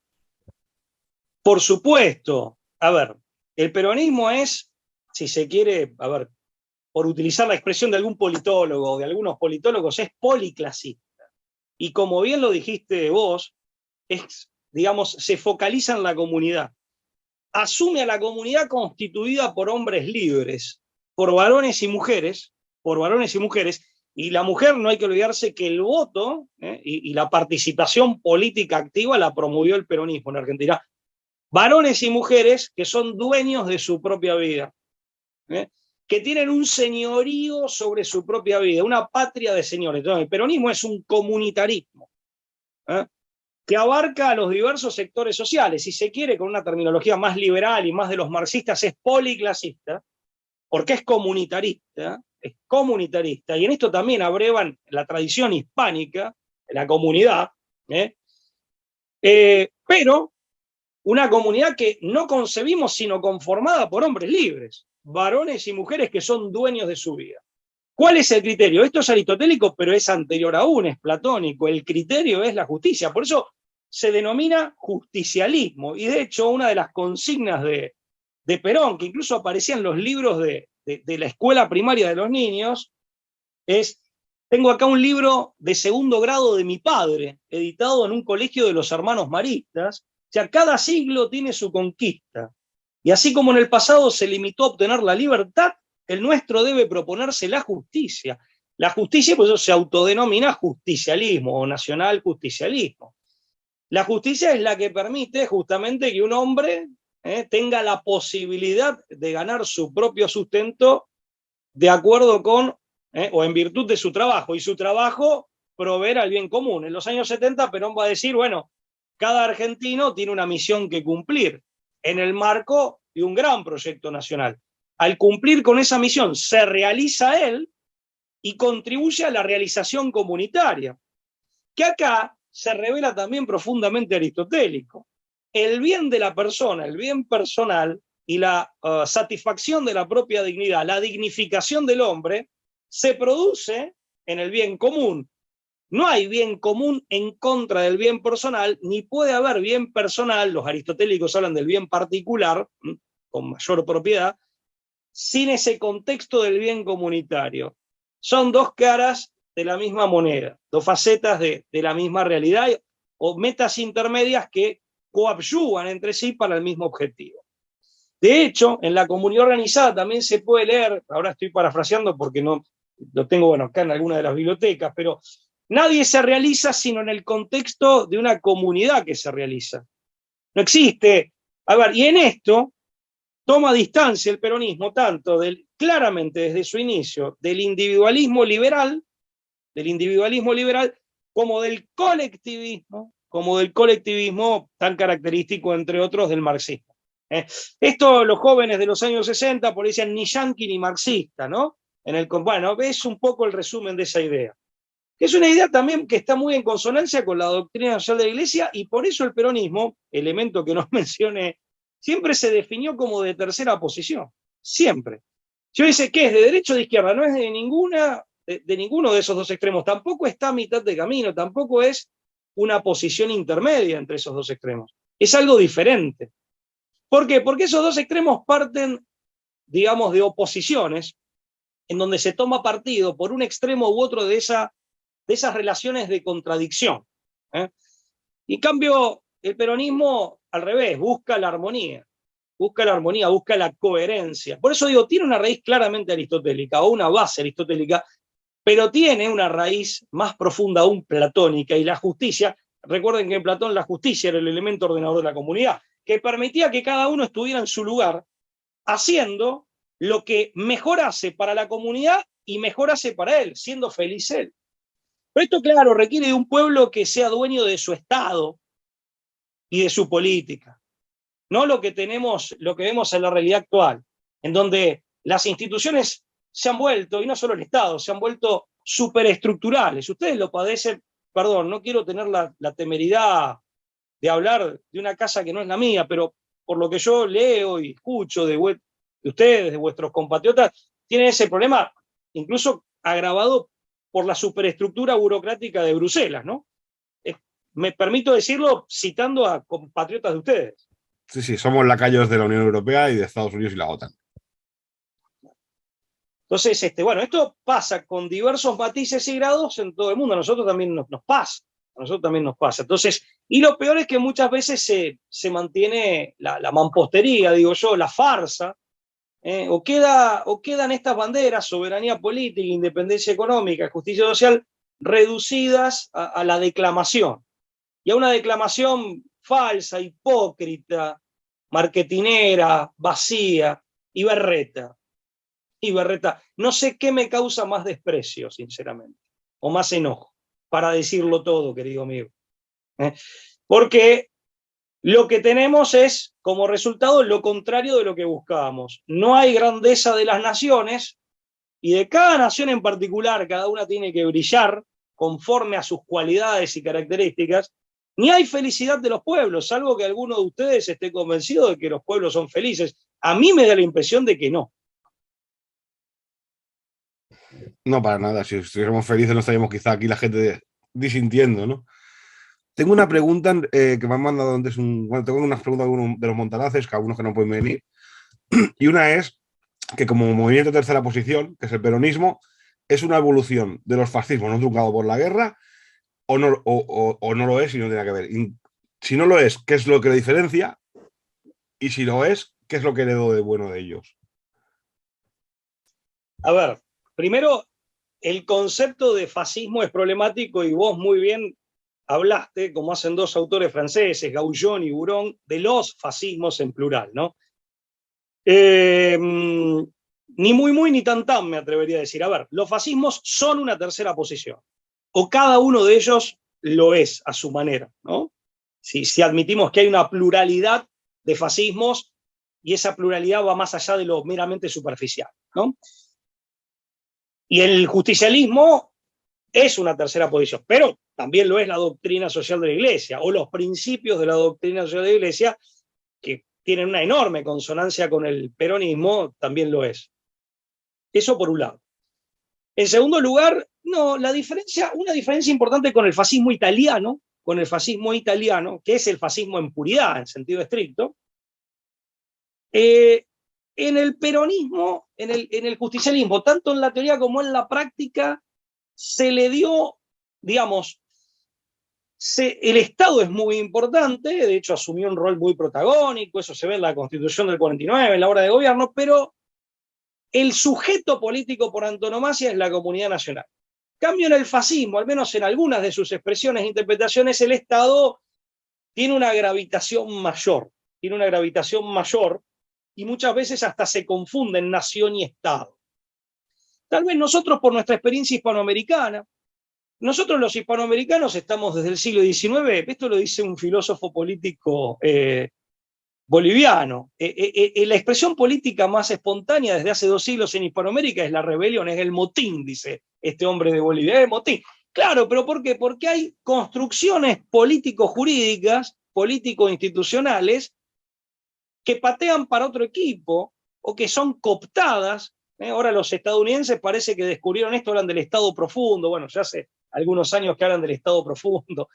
Por supuesto. A ver, el peronismo es, si se quiere, a ver, por utilizar la expresión de algún politólogo o de algunos politólogos, es policlasista. Y como bien lo dijiste vos, digamos, se focaliza en la comunidad. Asume a la comunidad constituida por hombres libres, por varones y mujeres, y la mujer, no hay que olvidarse que el voto y la participación política activa la promovió el peronismo en Argentina. Varones y mujeres que son dueños de su propia vida, que tienen un señorío sobre su propia vida, una patria de señores. Entonces, el peronismo es un comunitarismo que abarca a los diversos sectores sociales. Si se quiere, con una terminología más liberal y más de los marxistas, es policlasista, porque es comunitarista, y en esto también abrevan la tradición hispánica, la comunidad, pero una comunidad que no concebimos sino conformada por hombres libres, varones y mujeres que son dueños de su vida. ¿Cuál es el criterio? Esto es aristotélico, pero es anterior aún, es platónico. El criterio es la justicia. Por eso se denomina justicialismo. Y de hecho, una de las consignas de Perón, que incluso aparecía en los libros de la escuela primaria de los niños, es: tengo acá un libro de segundo grado de mi padre, editado en un colegio de los hermanos maristas. O sea, cada siglo tiene su conquista. Y así como en el pasado se limitó a obtener la libertad, el nuestro debe proponerse la justicia. La justicia, pues eso se autodenomina justicialismo o nacional justicialismo. La justicia es la que permite justamente que un hombre tenga la posibilidad de ganar su propio sustento de acuerdo con o en virtud de su trabajo, y su trabajo proveer al bien común. En los años 70 Perón va a decir, bueno, cada argentino tiene una misión que cumplir en el marco de un gran proyecto nacional. Al cumplir con esa misión se realiza él y contribuye a la realización comunitaria, que acá se revela también profundamente aristotélico. El bien de la persona, el bien personal y la satisfacción de la propia dignidad, la dignificación del hombre, se produce en el bien común. No hay bien común en contra del bien personal, ni puede haber bien personal, los aristotélicos hablan del bien particular, con mayor propiedad, sin ese contexto del bien comunitario. Son dos caras de la misma moneda, dos facetas de la misma realidad, o metas intermedias que coadyuvan entre sí para el mismo objetivo. De hecho, en la comunidad organizada también se puede leer, ahora estoy parafraseando porque no lo tengo, bueno, acá en alguna de las bibliotecas, pero nadie se realiza sino en el contexto de una comunidad que se realiza. No existe. A ver, y en esto toma distancia el peronismo tanto claramente desde su inicio del individualismo liberal, como del colectivismo tan característico, entre otros, del marxismo. Esto los jóvenes de los años 60 por ahí decían ni yanqui ni marxista, ¿no? Bueno, es un poco el resumen de esa idea. Es una idea también que está muy en consonancia con la doctrina social de la Iglesia, y por eso el peronismo, elemento que no mencioné, siempre se definió como de tercera posición. Siempre. Yo dice que es de derecha o de izquierda, no es de ninguno de esos dos extremos. Tampoco está a mitad de camino, tampoco es una posición intermedia entre esos dos extremos. Es algo diferente. ¿Por qué? Porque esos dos extremos parten, digamos, de oposiciones, en donde se toma partido por un extremo u otro de esas relaciones de contradicción. En cambio, el peronismo, al revés, busca la armonía, busca la coherencia. Por eso digo, tiene una raíz claramente aristotélica, o una base aristotélica, pero tiene una raíz más profunda aún platónica, y la justicia, recuerden que en Platón la justicia era el elemento ordenador de la comunidad, que permitía que cada uno estuviera en su lugar, haciendo lo que mejor hace para la comunidad y mejor hace para él, siendo feliz él. Pero esto, claro, requiere de un pueblo que sea dueño de su Estado y de su política. No lo que vemos en la realidad actual, en donde las instituciones se han vuelto, y no solo el Estado, se han vuelto superestructurales. Ustedes lo padecen, perdón, no quiero tener la temeridad de hablar de una casa que no es la mía, pero por lo que yo leo y escucho de ustedes, de vuestros compatriotas, tienen ese problema incluso agravado por la superestructura burocrática de Bruselas, ¿no? Me permito decirlo citando a compatriotas de ustedes. Sí, somos lacayos de la Unión Europea y de Estados Unidos y la OTAN. Entonces, bueno, esto pasa con diversos matices y grados en todo el mundo. A nosotros también nos pasa. Entonces, y lo peor es que muchas veces se mantiene la mampostería, digo yo, la farsa, o quedan estas banderas, soberanía política, independencia económica, justicia social, reducidas a la declamación. Y a una declamación falsa, hipócrita, marketinera, vacía y berreta. No sé qué me causa más desprecio, sinceramente, o más enojo, para decirlo todo, querido amigo. Porque lo que tenemos es, como resultado, lo contrario de lo que buscábamos. No hay grandeza de las naciones, y de cada nación en particular, cada una tiene que brillar conforme a sus cualidades y características, ni hay felicidad de los pueblos, salvo que alguno de ustedes esté convencido de que los pueblos son felices. A mí me da la impresión de que no. No, para nada. Si estuviéramos felices no estaríamos quizá aquí la gente disintiendo, ¿no? Tengo una pregunta que me han mandado antes. Tengo unas preguntas de los montanaces, que algunos que no pueden venir. Y una es que como movimiento de tercera posición, que es el peronismo, es una evolución de los fascismos no truncado por la guerra, o no lo es y no tiene que ver. Y si no lo es, ¿qué es lo que le diferencia? Y si lo es, ¿qué es lo que heredó de bueno de ellos? A ver, primero, el concepto de fascismo es problemático, y vos muy bien hablaste, como hacen dos autores franceses, Gaujon y Buron, de los fascismos en plural, ¿no? Ni muy ni tan me atrevería a decir. A ver, los fascismos son una tercera posición, o cada uno de ellos lo es a su manera, ¿no? Si admitimos que hay una pluralidad de fascismos, y esa pluralidad va más allá de lo meramente superficial, ¿no? Y el justicialismo es una tercera posición, pero también lo es la doctrina social de la Iglesia, o los principios de la doctrina social de la Iglesia, que tienen una enorme consonancia con el peronismo, también lo es. Eso por un lado. En segundo lugar, una diferencia importante con el fascismo italiano, que es el fascismo en puridad, en sentido estricto. En el peronismo, en el justicialismo, tanto en la teoría como en la práctica, se le dio, digamos, El Estado es muy importante, de hecho asumió un rol muy protagónico, eso se ve en la Constitución del 49, en la obra de gobierno, pero el sujeto político por antonomasia es la comunidad nacional. En cambio, en el fascismo, al menos en algunas de sus expresiones e interpretaciones, el Estado tiene una gravitación mayor, y muchas veces hasta se confunden nación y Estado. Tal vez nosotros, por nuestra experiencia hispanoamericana, nosotros los hispanoamericanos estamos desde el siglo XIX, esto lo dice un filósofo político boliviano, la expresión política más espontánea desde hace 2 siglos en Hispanoamérica es la rebelión, es el motín, dice este hombre de Bolivia, el motín. Claro, pero ¿por qué? Porque hay construcciones político-jurídicas, político-institucionales, que patean para otro equipo o que son cooptadas. Ahora los estadounidenses parece que descubrieron esto, hablan del Estado profundo, bueno, ya hace algunos años que hablan del Estado profundo.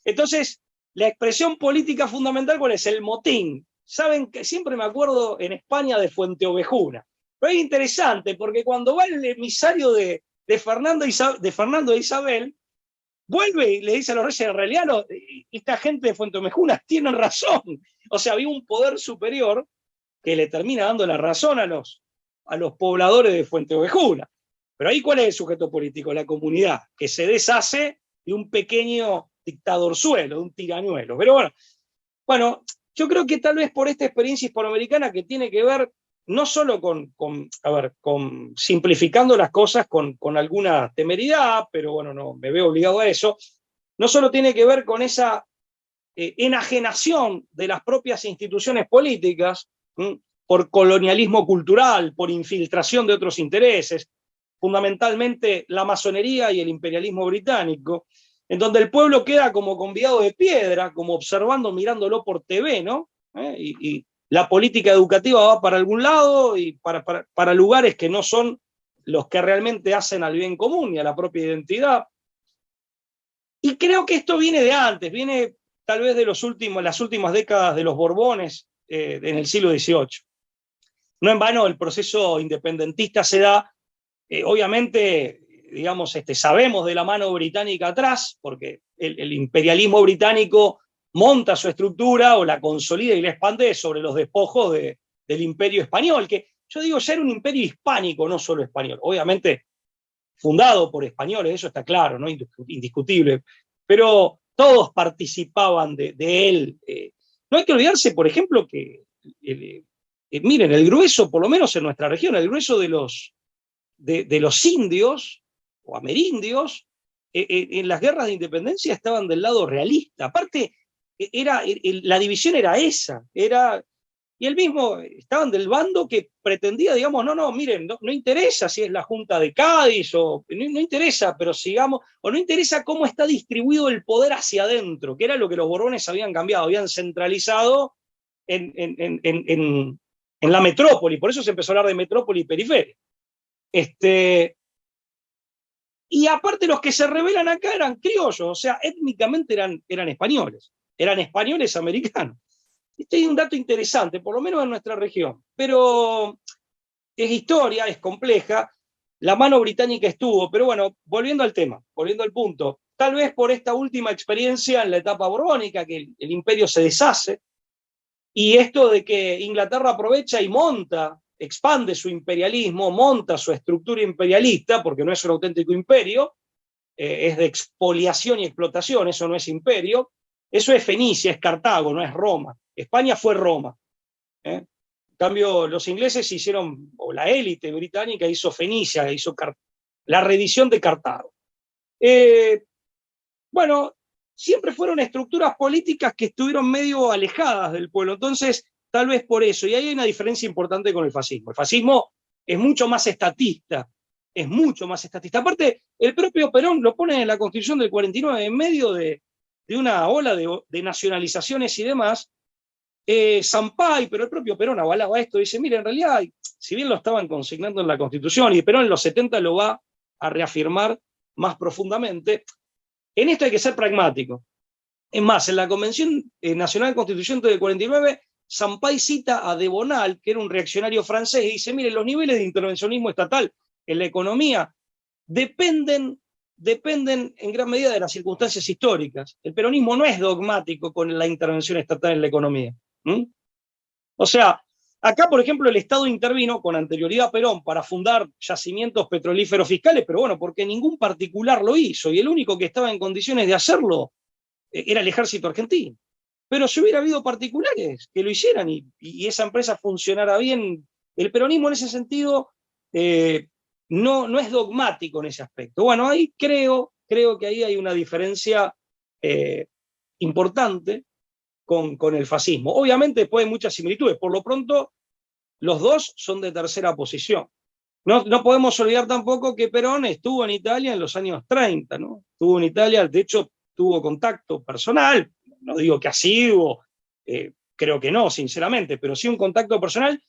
Entonces, la expresión política fundamental, ¿cuál es? El motín. Saben que siempre me acuerdo en España de Fuenteovejuna. Pero es interesante porque cuando va el emisario de Fernando e Isabel, vuelve y le dice a los reyes, en realidad esta gente de Fuenteovejuna tienen razón. O sea, había un poder superior que le termina dando la razón a los pobladores de Fuenteovejuna. Pero ahí, ¿cuál es el sujeto político? La comunidad, que se deshace de un pequeño dictadorzuelo, de un tiranuelo. Pero bueno, yo creo que tal vez por esta experiencia hispanoamericana que tiene que ver no solo con simplificando las cosas con alguna temeridad, pero bueno, no me veo obligado a eso, no solo tiene que ver con esa enajenación de las propias instituciones políticas, por colonialismo cultural, por infiltración de otros intereses, fundamentalmente la masonería y el imperialismo británico, en donde el pueblo queda como convidado de piedra, como observando, mirándolo por TV, ¿no? Y la política educativa va para algún lado y para lugares que no son los que realmente hacen al bien común y a la propia identidad. Y creo que esto viene de antes, viene tal vez de las últimas décadas de los Borbones en el siglo XVIII. No en vano el proceso independentista se da, obviamente, digamos, sabemos de la mano británica atrás, porque el imperialismo británico monta su estructura o la consolida y la expande sobre los despojos del imperio español, que yo digo ya era un imperio hispánico, no solo español. Obviamente fundado por españoles, eso está claro, ¿no? Indiscutible, pero todos participaban de él. No hay que olvidarse, por ejemplo, que miren, el grueso, por lo menos en nuestra región, el grueso de los indios o amerindios en las guerras de independencia estaban del lado realista. Aparte, la división era esa, y el mismo estaban del bando que pretendía, digamos, no, miren, no interesa si es la Junta de Cádiz, o no interesa, pero sigamos, o no interesa cómo está distribuido el poder hacia adentro, que era lo que los Borbones habían cambiado, habían centralizado en la metrópoli, por eso se empezó a hablar de metrópoli y periferia. Y aparte los que se rebelan acá eran criollos, o sea, étnicamente eran españoles americanos. Este es un dato interesante, por lo menos en nuestra región, pero es historia, es compleja, la mano británica estuvo, pero bueno, volviendo al tema, volviendo al punto, tal vez por esta última experiencia en la etapa borbónica, que el imperio se deshace, y esto de que Inglaterra aprovecha y expande su imperialismo, monta su estructura imperialista, porque no es un auténtico imperio, es de expoliación y explotación, eso no es imperio, eso es Fenicia, es Cartago, no es Roma. España fue Roma. En cambio, los ingleses hicieron, o la élite británica hizo Fenicia, hizo la reedición de Cartago. Bueno, siempre fueron estructuras políticas que estuvieron medio alejadas del pueblo, entonces tal vez por eso, y ahí hay una diferencia importante con el fascismo. El fascismo es mucho más estatista, Aparte, el propio Perón lo pone en la Constitución del 49, en medio de una ola de nacionalizaciones y demás. Sampay, pero el propio Perón avalaba esto, dice, mire, en realidad, si bien lo estaban consignando en la Constitución, y Perón en los 70 lo va a reafirmar más profundamente, en esto hay que ser pragmático. Es más, en la Convención Nacional Constituyente del 49, Sampay cita a De Bonald, que era un reaccionario francés, y dice, mire, los niveles de intervencionismo estatal en la economía dependen dependen en gran medida de las circunstancias históricas. El peronismo no es dogmático con la intervención estatal en la economía. O sea, acá, por ejemplo, el Estado intervino con anterioridad a Perón para fundar yacimientos petrolíferos fiscales, pero bueno, porque ningún particular lo hizo, y el único que estaba en condiciones de hacerlo era el ejército argentino. Pero si hubiera habido particulares que lo hicieran y esa empresa funcionara bien, el peronismo en ese sentido no es dogmático en ese aspecto. Bueno, ahí creo que ahí hay una diferencia importante con el fascismo. Obviamente después hay muchas similitudes. Por lo pronto, los dos son de tercera posición. No podemos olvidar tampoco que Perón estuvo en Italia en los años 30, ¿no? Estuvo en Italia, de hecho, tuvo contacto personal, no digo que asiduo, creo que no, sinceramente, pero sí un contacto personal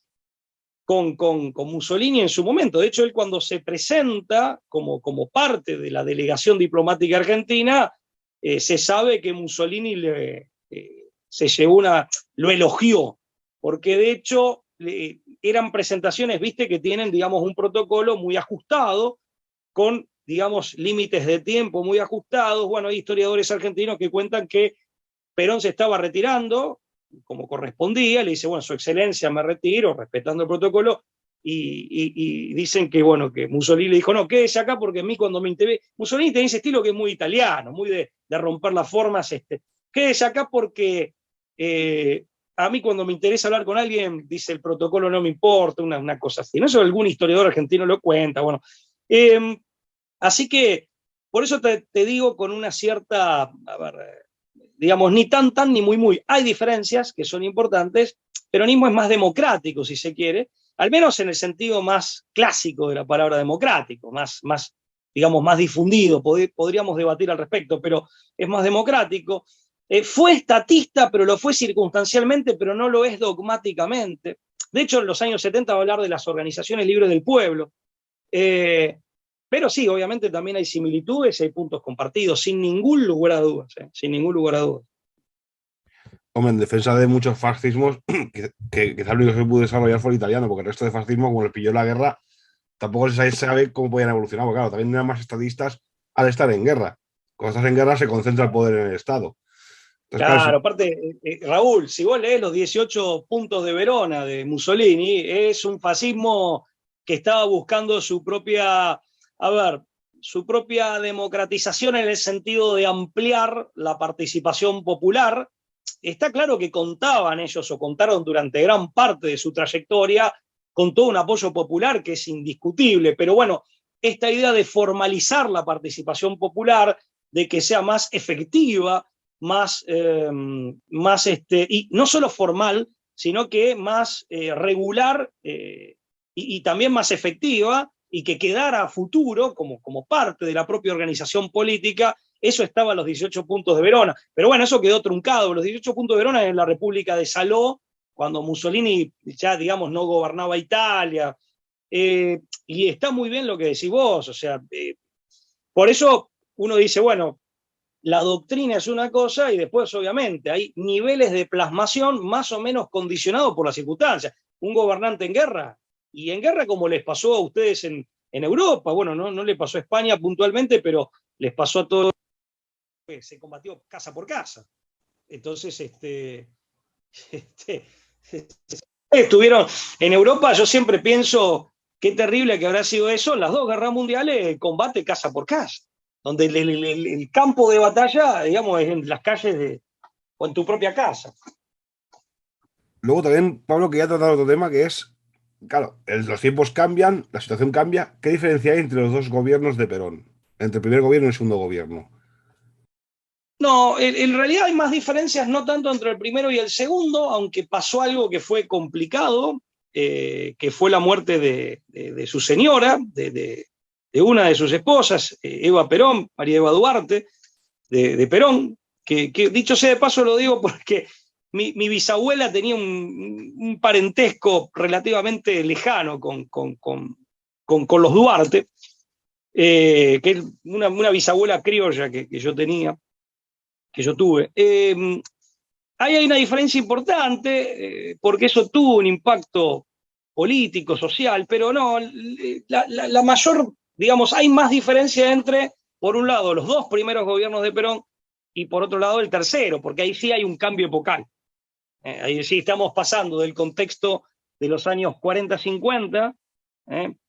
con Mussolini en su momento. De hecho, él cuando se presenta como parte de la delegación diplomática argentina, se sabe que Mussolini se llevó lo elogió, porque de hecho eran presentaciones, viste, que tienen, digamos, un protocolo muy ajustado, con, digamos, límites de tiempo muy ajustados. Bueno, hay historiadores argentinos que cuentan que Perón se estaba retirando, como correspondía, le dice, bueno, su excelencia, me retiro, respetando el protocolo, y dicen que, bueno, que Mussolini le dijo, no, quédese acá porque a mí cuando me interese, Mussolini tiene ese estilo que es muy italiano, muy de romper las formas, quédese acá porque a mí cuando me interesa hablar con alguien, dice el protocolo no me importa, una cosa así. No sé, algún historiador argentino lo cuenta, bueno. Así que, por eso te digo con una cierta, a ver, digamos, ni tan ni muy. Hay diferencias que son importantes. Peronismo es más democrático, si se quiere, al menos en el sentido más clásico de la palabra democrático, más digamos, más difundido, podríamos debatir al respecto, pero es más democrático. Fue estatista, pero lo fue circunstancialmente, pero no lo es dogmáticamente. De hecho, en los años 70 va a hablar de las organizaciones libres del pueblo. Pero sí, obviamente también hay similitudes y hay puntos compartidos, sin ningún lugar a dudas, sin ningún lugar a dudas. Hombre, en defensa de muchos fascismos, que quizás lo único que se pudo desarrollar fue el italiano, porque el resto de fascismo, como les pilló la guerra, tampoco se sabe cómo podían evolucionar, porque claro, también eran más estadistas al estar en guerra. Cuando estás en guerra se concentra el poder en el Estado. Entonces, claro, aparte, Raúl, si vos lees los 18 puntos de Verona de Mussolini, es un fascismo que estaba buscando su propia democratización en el sentido de ampliar la participación popular. Está claro que contaban ellos, o contaron durante gran parte de su trayectoria, con todo un apoyo popular que es indiscutible, pero bueno, esta idea de formalizar la participación popular, de que sea más efectiva, más y no solo formal, sino que más regular y también más efectiva, y que quedara a futuro como parte de la propia organización política. Eso estaba en los 18 puntos de Verona. Pero bueno, eso quedó truncado. Los 18 puntos de Verona en la República de Salò, cuando Mussolini ya, digamos, no gobernaba Italia. Y está muy bien lo que decís vos. O sea, por eso uno dice, bueno, la doctrina es una cosa y después, obviamente, hay niveles de plasmación más o menos condicionados por las circunstancias. Un gobernante en guerra, y en guerra como les pasó a ustedes en Europa, bueno, no le pasó a España puntualmente, pero les pasó a todos, se combatió casa por casa. Entonces, estuvieron en Europa. Yo siempre pienso qué terrible que habrá sido eso en las dos guerras mundiales, el combate casa por casa, donde el campo de batalla, digamos, es en las calles o en tu propia casa. luego también, Pablo, quería tratar otro tema que es, claro, los tiempos cambian, la situación cambia. ¿Qué diferencia hay entre los dos gobiernos de Perón? Entre el primer gobierno y el segundo gobierno. No, en realidad hay más diferencias, no tanto entre el primero y el segundo, aunque pasó algo que fue complicado, que fue la muerte de su señora, de una de sus esposas, Eva Perón, María Eva Duarte, de Perón, que dicho sea de paso lo digo porque mi bisabuela tenía un parentesco relativamente lejano con los Duarte, que es una bisabuela criolla que yo tenía, que yo tuve. Ahí hay una diferencia importante, porque eso tuvo un impacto político, social, pero no, la mayor, digamos, hay más diferencia entre por un lado, los dos primeros gobiernos de Perón y por otro lado el tercero, porque ahí sí hay un cambio epocal. Ahí sí estamos pasando del contexto de los años 40-50,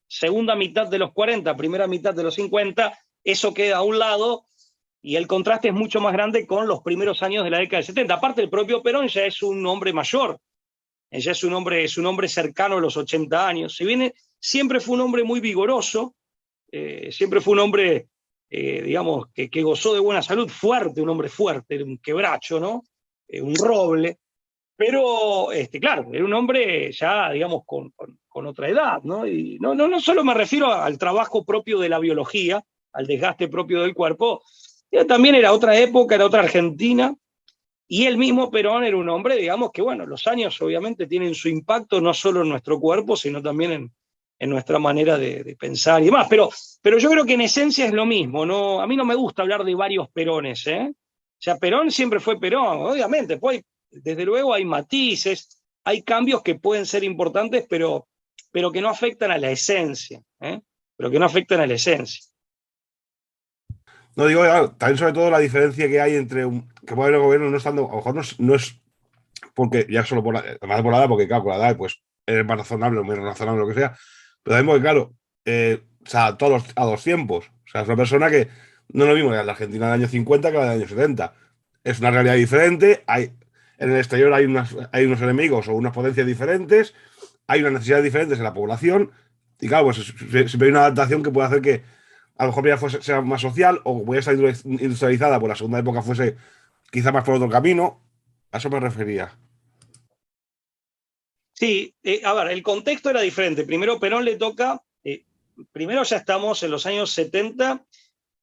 segunda mitad de los 40, primera mitad de los 50, eso queda a un lado y el contraste es mucho más grande con los primeros años de la década del 70. Aparte, el propio Perón ya es un hombre mayor, ya es un hombre cercano a los 80 años. Si bien siempre fue un hombre muy vigoroso, siempre fue un hombre, digamos, que gozó de buena salud, fuerte, un hombre fuerte, un quebracho, ¿no? Un roble. Pero, claro, era un hombre ya, digamos, con otra edad, ¿no? Y no solo me refiero al trabajo propio de la biología, al desgaste propio del cuerpo, también era otra época, era otra Argentina, y el mismo Perón era un hombre, digamos, que bueno, los años obviamente tienen su impacto no solo en nuestro cuerpo, sino también en nuestra manera de pensar y demás. Pero yo creo que en esencia es lo mismo, ¿no? A mí no me gusta hablar de varios Perones, ¿eh? O sea, Perón siempre fue Perón, obviamente, pues desde luego hay matices, hay cambios que pueden ser importantes, pero que no afectan a la esencia, ¿eh? Pero que no afectan a la esencia. No digo, también sobre todo la diferencia que hay entre que puede haber el gobierno no estando, a lo mejor no es porque ya solo por la edad, porque claro, con la edad pues eres más razonable o menos razonable, lo que sea, pero también porque claro, o sea, a dos tiempos, o sea, es una persona que no es lo mismo la Argentina del año 50 que la del año 70, es una realidad diferente, en el exterior hay unos enemigos o unas potencias diferentes, hay unas necesidades diferentes en la población, y claro, pues siempre hay una adaptación que puede hacer que a lo mejor ya sea más social o voy a estar industrializada, por la segunda época fuese quizá más por otro camino. A eso me refería. Sí, a ver, el contexto era diferente. Primero Perón le toca, primero ya estamos en los años 70,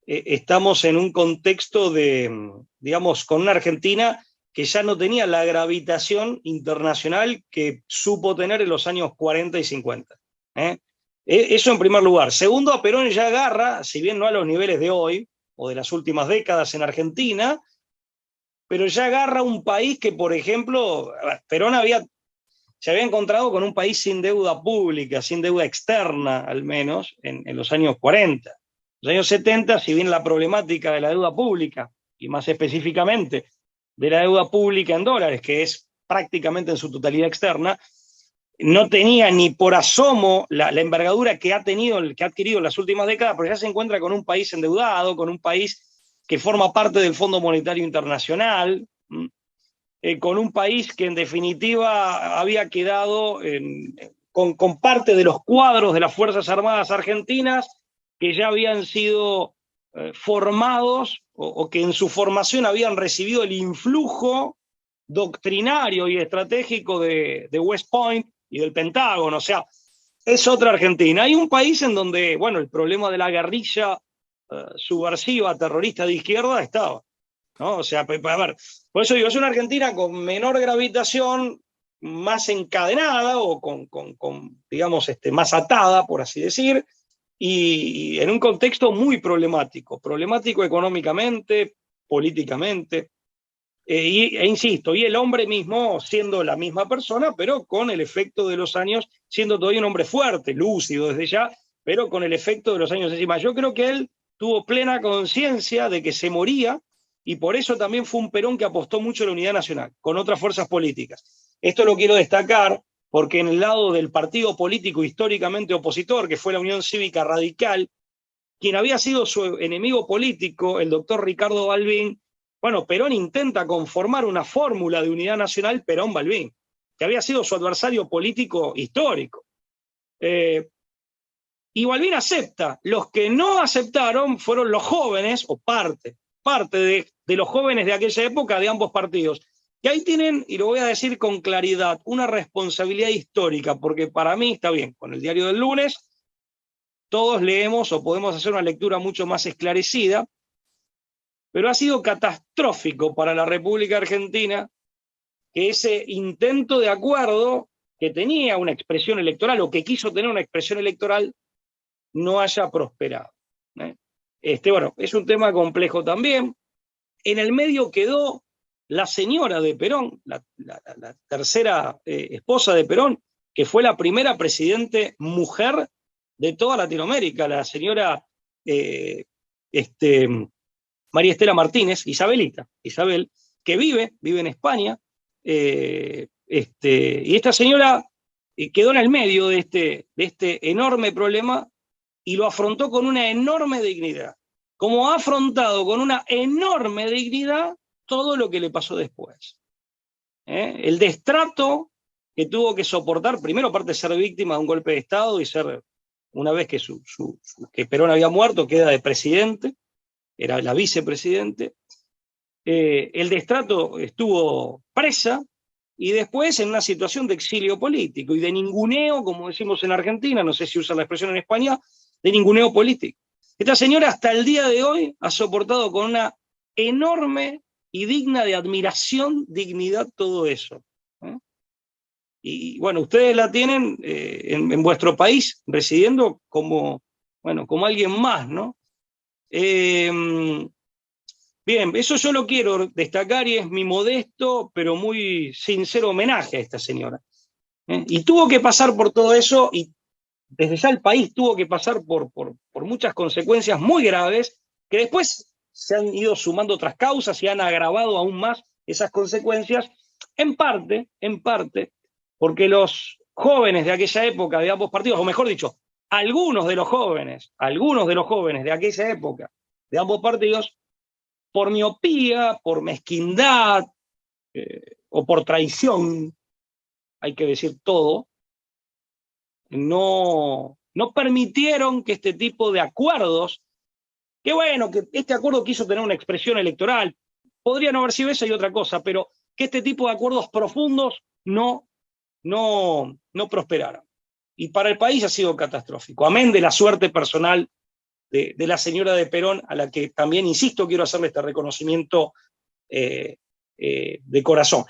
estamos en un contexto de, digamos, con una Argentina que ya no tenía la gravitación internacional que supo tener en los años 40 y 50. Eso en primer lugar. Segundo, a Perón ya agarra, si bien no a los niveles de hoy o de las últimas décadas en Argentina, pero ya agarra un país que, por ejemplo, Perón se había encontrado con un país sin deuda pública, sin deuda externa, al menos, en los años 40. En los años 70, si bien la problemática de la deuda pública, y más específicamente de la deuda pública en dólares, que es prácticamente en su totalidad externa, no tenía ni por asomo la envergadura que ha adquirido en las últimas décadas, pero ya se encuentra con un país endeudado, con un país que forma parte del Fondo Monetario Internacional, con un país que en definitiva había quedado con parte de los cuadros de las Fuerzas Armadas argentinas que ya habían sido formados o que en su formación habían recibido el influjo doctrinario y estratégico de West Point y del Pentágono. O sea, es otra Argentina. Hay un país en donde, bueno, el problema de la guerrilla subversiva, terrorista de izquierda estaba, ¿no? O sea, a ver, por eso digo, es una Argentina con menor gravitación, más encadenada o con digamos, más atada, por así decir, y en un contexto muy problemático económicamente, políticamente, insisto, y el hombre mismo siendo la misma persona, pero con el efecto de los años, siendo todavía un hombre fuerte, lúcido desde ya, pero con el efecto de los años encima. Yo creo que él tuvo plena conciencia de que se moría, y por eso también fue un Perón que apostó mucho a la unidad nacional, con otras fuerzas políticas. Esto lo quiero destacar porque en el lado del partido político históricamente opositor, que fue la Unión Cívica Radical, quien había sido su enemigo político, el doctor Ricardo Balbín, bueno, Perón intenta conformar una fórmula de unidad nacional Perón-Balbín, que había sido su adversario político histórico. Y Balbín acepta. Los que no aceptaron fueron los jóvenes, o parte de los jóvenes de aquella época de ambos partidos. Que ahí tienen, y lo voy a decir con claridad, una responsabilidad histórica, porque para mí está bien, con el diario del lunes, todos leemos o podemos hacer una lectura mucho más esclarecida, pero ha sido catastrófico para la República Argentina que ese intento de acuerdo que tenía una expresión electoral o que quiso tener una expresión electoral no haya prosperado. Bueno, es un tema complejo también. En el medio quedó la señora de Perón, la tercera esposa de Perón, que fue la primera presidente mujer de toda Latinoamérica, la señora María Estela Martínez, Isabel, que vive en España, y esta señora quedó en el medio de este enorme problema y lo afrontó con una enorme dignidad, como ha afrontado con una enorme dignidad todo lo que le pasó después. El destrato que tuvo que soportar, primero aparte de ser víctima de un golpe de Estado y ser, una vez que que Perón había muerto, queda de presidente, era la vicepresidente, el destrato estuvo presa y después en una situación de exilio político y de ninguneo, como decimos en Argentina, no sé si usa la expresión en España, de ninguneo político. Esta señora hasta el día de hoy ha soportado con una enorme y digna de admiración, dignidad, todo eso. Y bueno, ustedes la tienen en vuestro país, residiendo como alguien más, ¿no? Bien, eso yo lo quiero destacar y es mi modesto, pero muy sincero homenaje a esta señora. Y tuvo que pasar por todo eso, y desde ya el país tuvo que pasar por muchas consecuencias muy graves, que después se han ido sumando otras causas y han agravado aún más esas consecuencias, en parte, porque los jóvenes de aquella época de ambos partidos, o mejor dicho, algunos de los jóvenes de aquella época de ambos partidos, por miopía, por mezquindad o por traición, hay que decir todo, no permitieron que este tipo de acuerdos, que este acuerdo quiso tener una expresión electoral, podría no haber sido esa y otra cosa, pero que este tipo de acuerdos profundos no prosperaran. Y para el país ha sido catastrófico, amén de la suerte personal de la señora de Perón, a la que también, insisto, quiero hacerle este reconocimiento de corazón.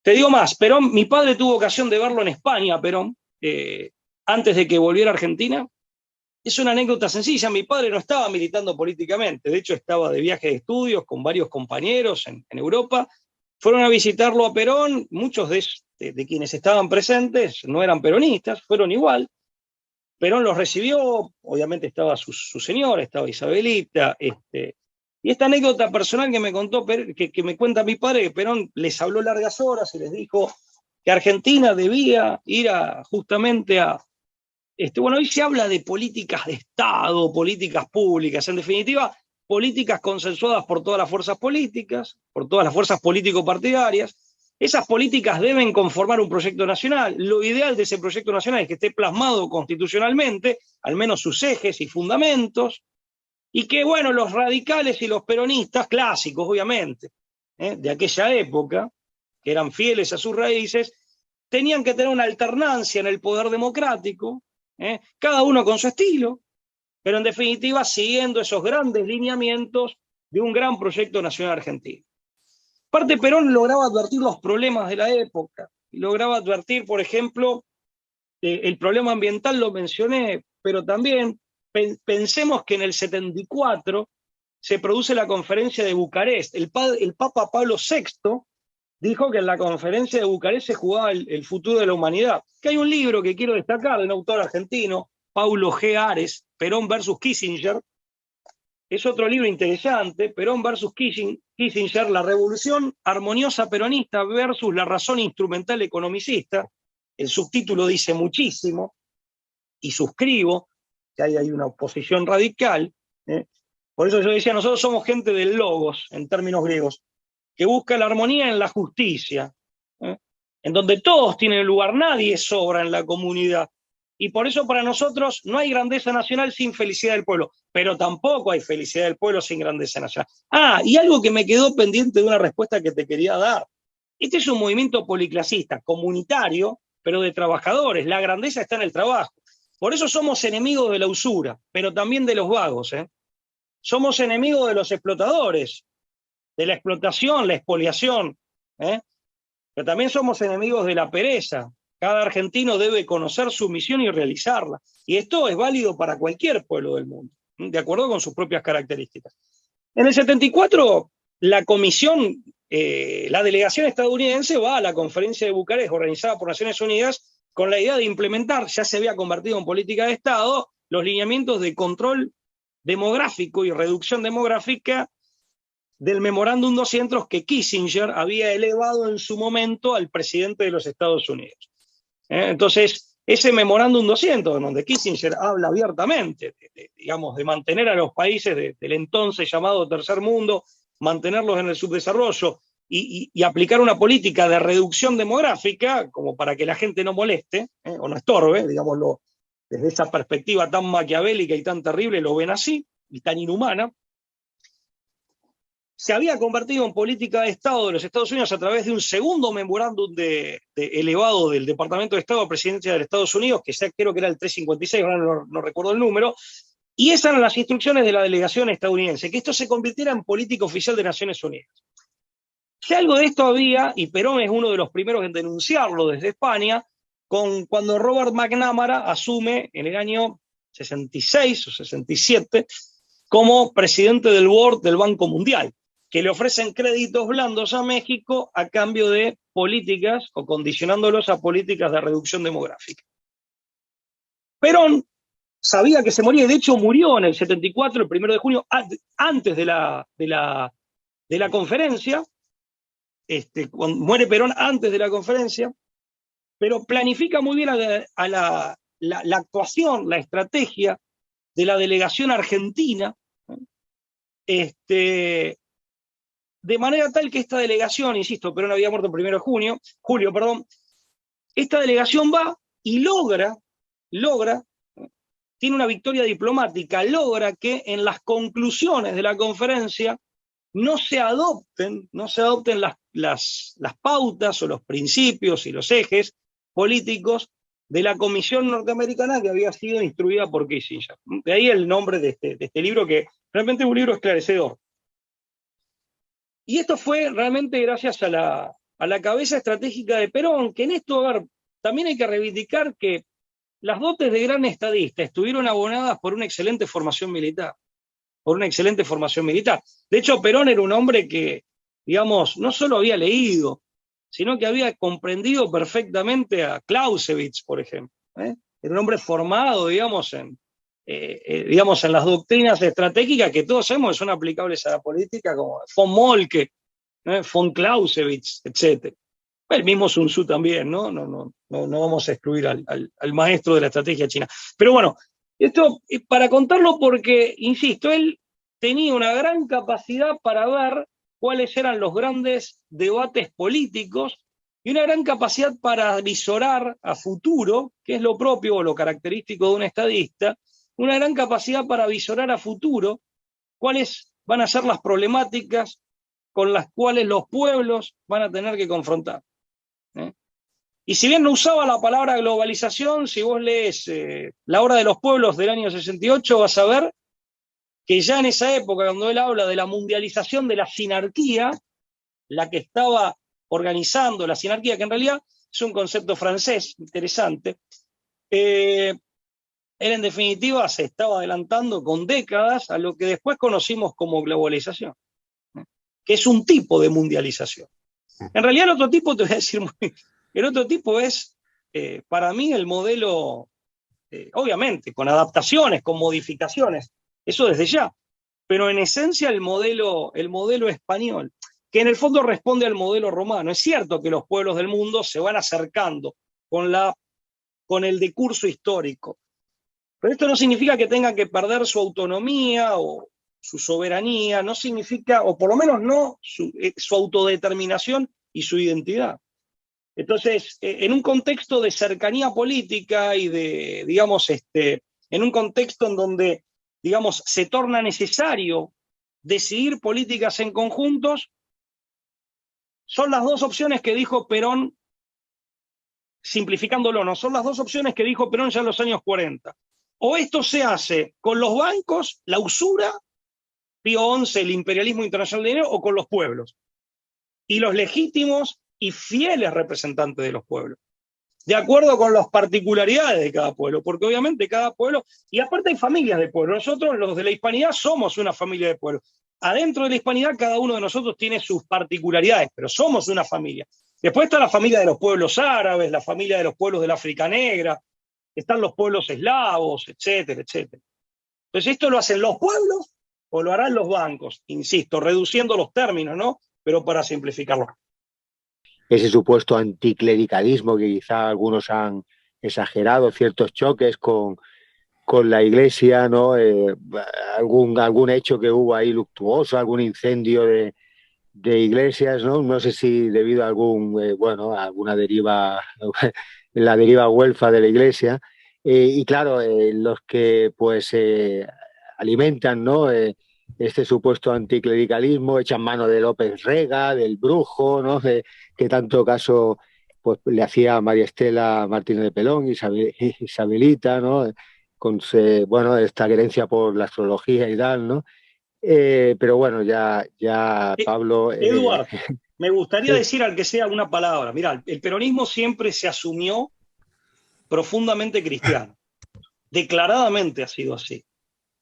Te digo más, Perón, mi padre tuvo ocasión de verlo en España, Perón, antes de que volviera a Argentina. Es una anécdota sencilla, mi padre no estaba militando políticamente, de hecho estaba de viaje de estudios con varios compañeros en Europa, fueron a visitarlo a Perón, muchos de quienes estaban presentes no eran peronistas, fueron igual. Perón los recibió, obviamente estaba su señora, estaba Isabelita, y esta anécdota personal que me contó, que me cuenta mi padre, que Perón les habló largas horas y les dijo que Argentina debía ir justamente a... hoy se habla de políticas de Estado, políticas públicas, en definitiva, políticas consensuadas por todas las fuerzas políticas, por todas las fuerzas político-partidarias. Esas políticas deben conformar un proyecto nacional. Lo ideal de ese proyecto nacional es que esté plasmado constitucionalmente, al menos sus ejes y fundamentos, y que, los radicales y los peronistas, clásicos obviamente, de aquella época, que eran fieles a sus raíces, tenían que tener una alternancia en el poder democrático, cada uno con su estilo, pero en definitiva siguiendo esos grandes lineamientos de un gran proyecto nacional argentino. Aparte, Perón lograba advertir los problemas de la época, y lograba advertir, por ejemplo, el problema ambiental, lo mencioné, pero también pensemos que en el 74 se produce la conferencia de Bucarest. El Papa Pablo VI dijo que en la conferencia de Bucarest se jugaba el futuro de la humanidad. Que hay un libro que quiero destacar de un autor argentino, Paulo G. Ares, Perón versus Kissinger. Es otro libro interesante, Perón versus Kissinger, la revolución armoniosa peronista versus la razón instrumental economicista. El subtítulo dice muchísimo, y suscribo que hay una oposición radical. Por eso yo decía, nosotros somos gente del logos, en términos griegos, que busca la armonía en la justicia, en donde todos tienen lugar, nadie sobra en la comunidad. Y por eso para nosotros no hay grandeza nacional sin felicidad del pueblo, pero tampoco hay felicidad del pueblo sin grandeza nacional. Y algo que me quedó pendiente de una respuesta que te quería dar. Este es un movimiento policlasista, comunitario, pero de trabajadores. La grandeza está en el trabajo. Por eso somos enemigos de la usura, pero también de los vagos. Somos enemigos de los explotadores, de la explotación, la expoliación. Pero también somos enemigos de la pereza. Cada argentino debe conocer su misión y realizarla. Y esto es válido para cualquier pueblo del mundo, de acuerdo con sus propias características. En el 74, la comisión, la delegación estadounidense va a la conferencia de Bucarest, organizada por Naciones Unidas, con la idea de implementar, ya se había convertido en política de Estado, los lineamientos de control demográfico y reducción demográfica del memorándum 200 que Kissinger había elevado en su momento al presidente de los Estados Unidos. Entonces, ese memorándum 200, donde Kissinger habla abiertamente, digamos, de mantener a los países del entonces llamado tercer mundo, mantenerlos en el subdesarrollo y aplicar una política de reducción demográfica, como para que la gente no moleste, o no estorbe, digámoslo, desde esa perspectiva tan maquiavélica y tan terrible, lo ven así, y tan inhumana, se había convertido en política de Estado de los Estados Unidos a través de un segundo memorándum elevado del Departamento de Estado a Presidencia de los Estados Unidos, que ya creo que era el 356, ahora no recuerdo el número, y esas eran las instrucciones de la delegación estadounidense, que esto se convirtiera en política oficial de Naciones Unidas. Si algo de esto había, y Perón es uno de los primeros en denunciarlo desde España, cuando Robert McNamara asume en el año 66 o 67 como presidente del Board del Banco Mundial, que le ofrecen créditos blandos a México a cambio de políticas o condicionándolos a políticas de reducción demográfica. Perón sabía que se moría, y de hecho murió en el 74, el 1 de junio, antes de la conferencia. Muere Perón antes de la conferencia, pero planifica muy bien la actuación, la estrategia de la delegación argentina, de manera tal que esta delegación, insisto, Perón había muerto el 1 de julio, esta delegación va y logra, tiene una victoria diplomática, logra que en las conclusiones de la conferencia no se adopten las pautas o los principios y los ejes políticos de la Comisión Norteamericana que había sido instruida por Kissinger. De ahí el nombre de este libro, que realmente es un libro esclarecedor. Y esto fue realmente gracias a la cabeza estratégica de Perón, que en esto, a ver, también hay que reivindicar que las dotes de gran estadista estuvieron abonadas por una excelente formación militar. De hecho, Perón era un hombre que, digamos, no solo había leído, sino que había comprendido perfectamente a Clausewitz, por ejemplo. Era un hombre formado, digamos, en las doctrinas estratégicas que todos sabemos que son aplicables a la política, como von Moltke, von Clausewitz, etc. El mismo Sun Tzu también, ¿no? No vamos a excluir al maestro de la estrategia china. Pero bueno, esto para contarlo porque, insisto, él tenía una gran capacidad para ver cuáles eran los grandes debates políticos y una gran capacidad para visorar a futuro, que es lo propio o lo característico de un estadista, una gran capacidad para visorar a futuro cuáles van a ser las problemáticas con las cuales los pueblos van a tener que confrontar. Y si bien no usaba la palabra globalización, si vos lees La Hora de los Pueblos del año 68, vas a ver que ya en esa época, cuando él habla de la mundialización de la sinarquía, la que estaba organizando la sinarquía, que en realidad es un concepto francés interesante, él en definitiva se estaba adelantando con décadas a lo que después conocimos como globalización, que es un tipo de mundialización. En realidad el otro tipo, te voy a decir, el otro tipo es, para mí, el modelo, obviamente, con adaptaciones, con modificaciones, eso desde ya, pero en esencia el modelo español, que en el fondo responde al modelo romano. Es cierto que los pueblos del mundo se van acercando con el decurso histórico, pero esto no significa que tengan que perder su autonomía o su soberanía, no significa, o por lo menos no su autodeterminación y su identidad. Entonces, en un contexto de cercanía política y de, digamos, en un contexto en donde, digamos, se torna necesario decidir políticas en conjuntos, son las dos opciones que dijo Perón, simplificándolo, no, son las dos opciones que dijo Perón ya en los años 40. O esto se hace con los bancos, la usura, Pío XI, el imperialismo internacional de dinero, o con los pueblos. Y los legítimos y fieles representantes de los pueblos, de acuerdo con las particularidades de cada pueblo, porque obviamente cada pueblo, y aparte hay familias de pueblo, nosotros los de la hispanidad somos una familia de pueblo. Adentro de la hispanidad cada uno de nosotros tiene sus particularidades, pero somos una familia. Después está la familia de los pueblos árabes, la familia de los pueblos del África Negra, están los pueblos eslavos, etcétera, etcétera. Entonces, ¿esto lo hacen los pueblos o lo harán los bancos? Insisto, reduciendo los términos, ¿no? Pero para simplificarlo. Ese supuesto anticlericalismo que quizá algunos han exagerado, ciertos choques con la Iglesia, ¿no? Algún hecho que hubo ahí luctuoso, algún incendio de iglesias, ¿no? No sé si debido a alguna deriva, la deriva güelfa de la Iglesia. Y claro, los que pues alimentan, ¿no? Este supuesto anticlericalismo, echan mano de López Rega, del brujo, ¿no? Que tanto caso pues, le hacía a María Estela Martínez de Pelón, Isabelita, ¿no? Con esta querencia por la astrología y tal, ¿no? Pero bueno, ya Pablo... Eduard, me gustaría sí. decir al que sea una palabra. Mirá, el peronismo siempre se asumió profundamente cristiano. Declaradamente ha sido así.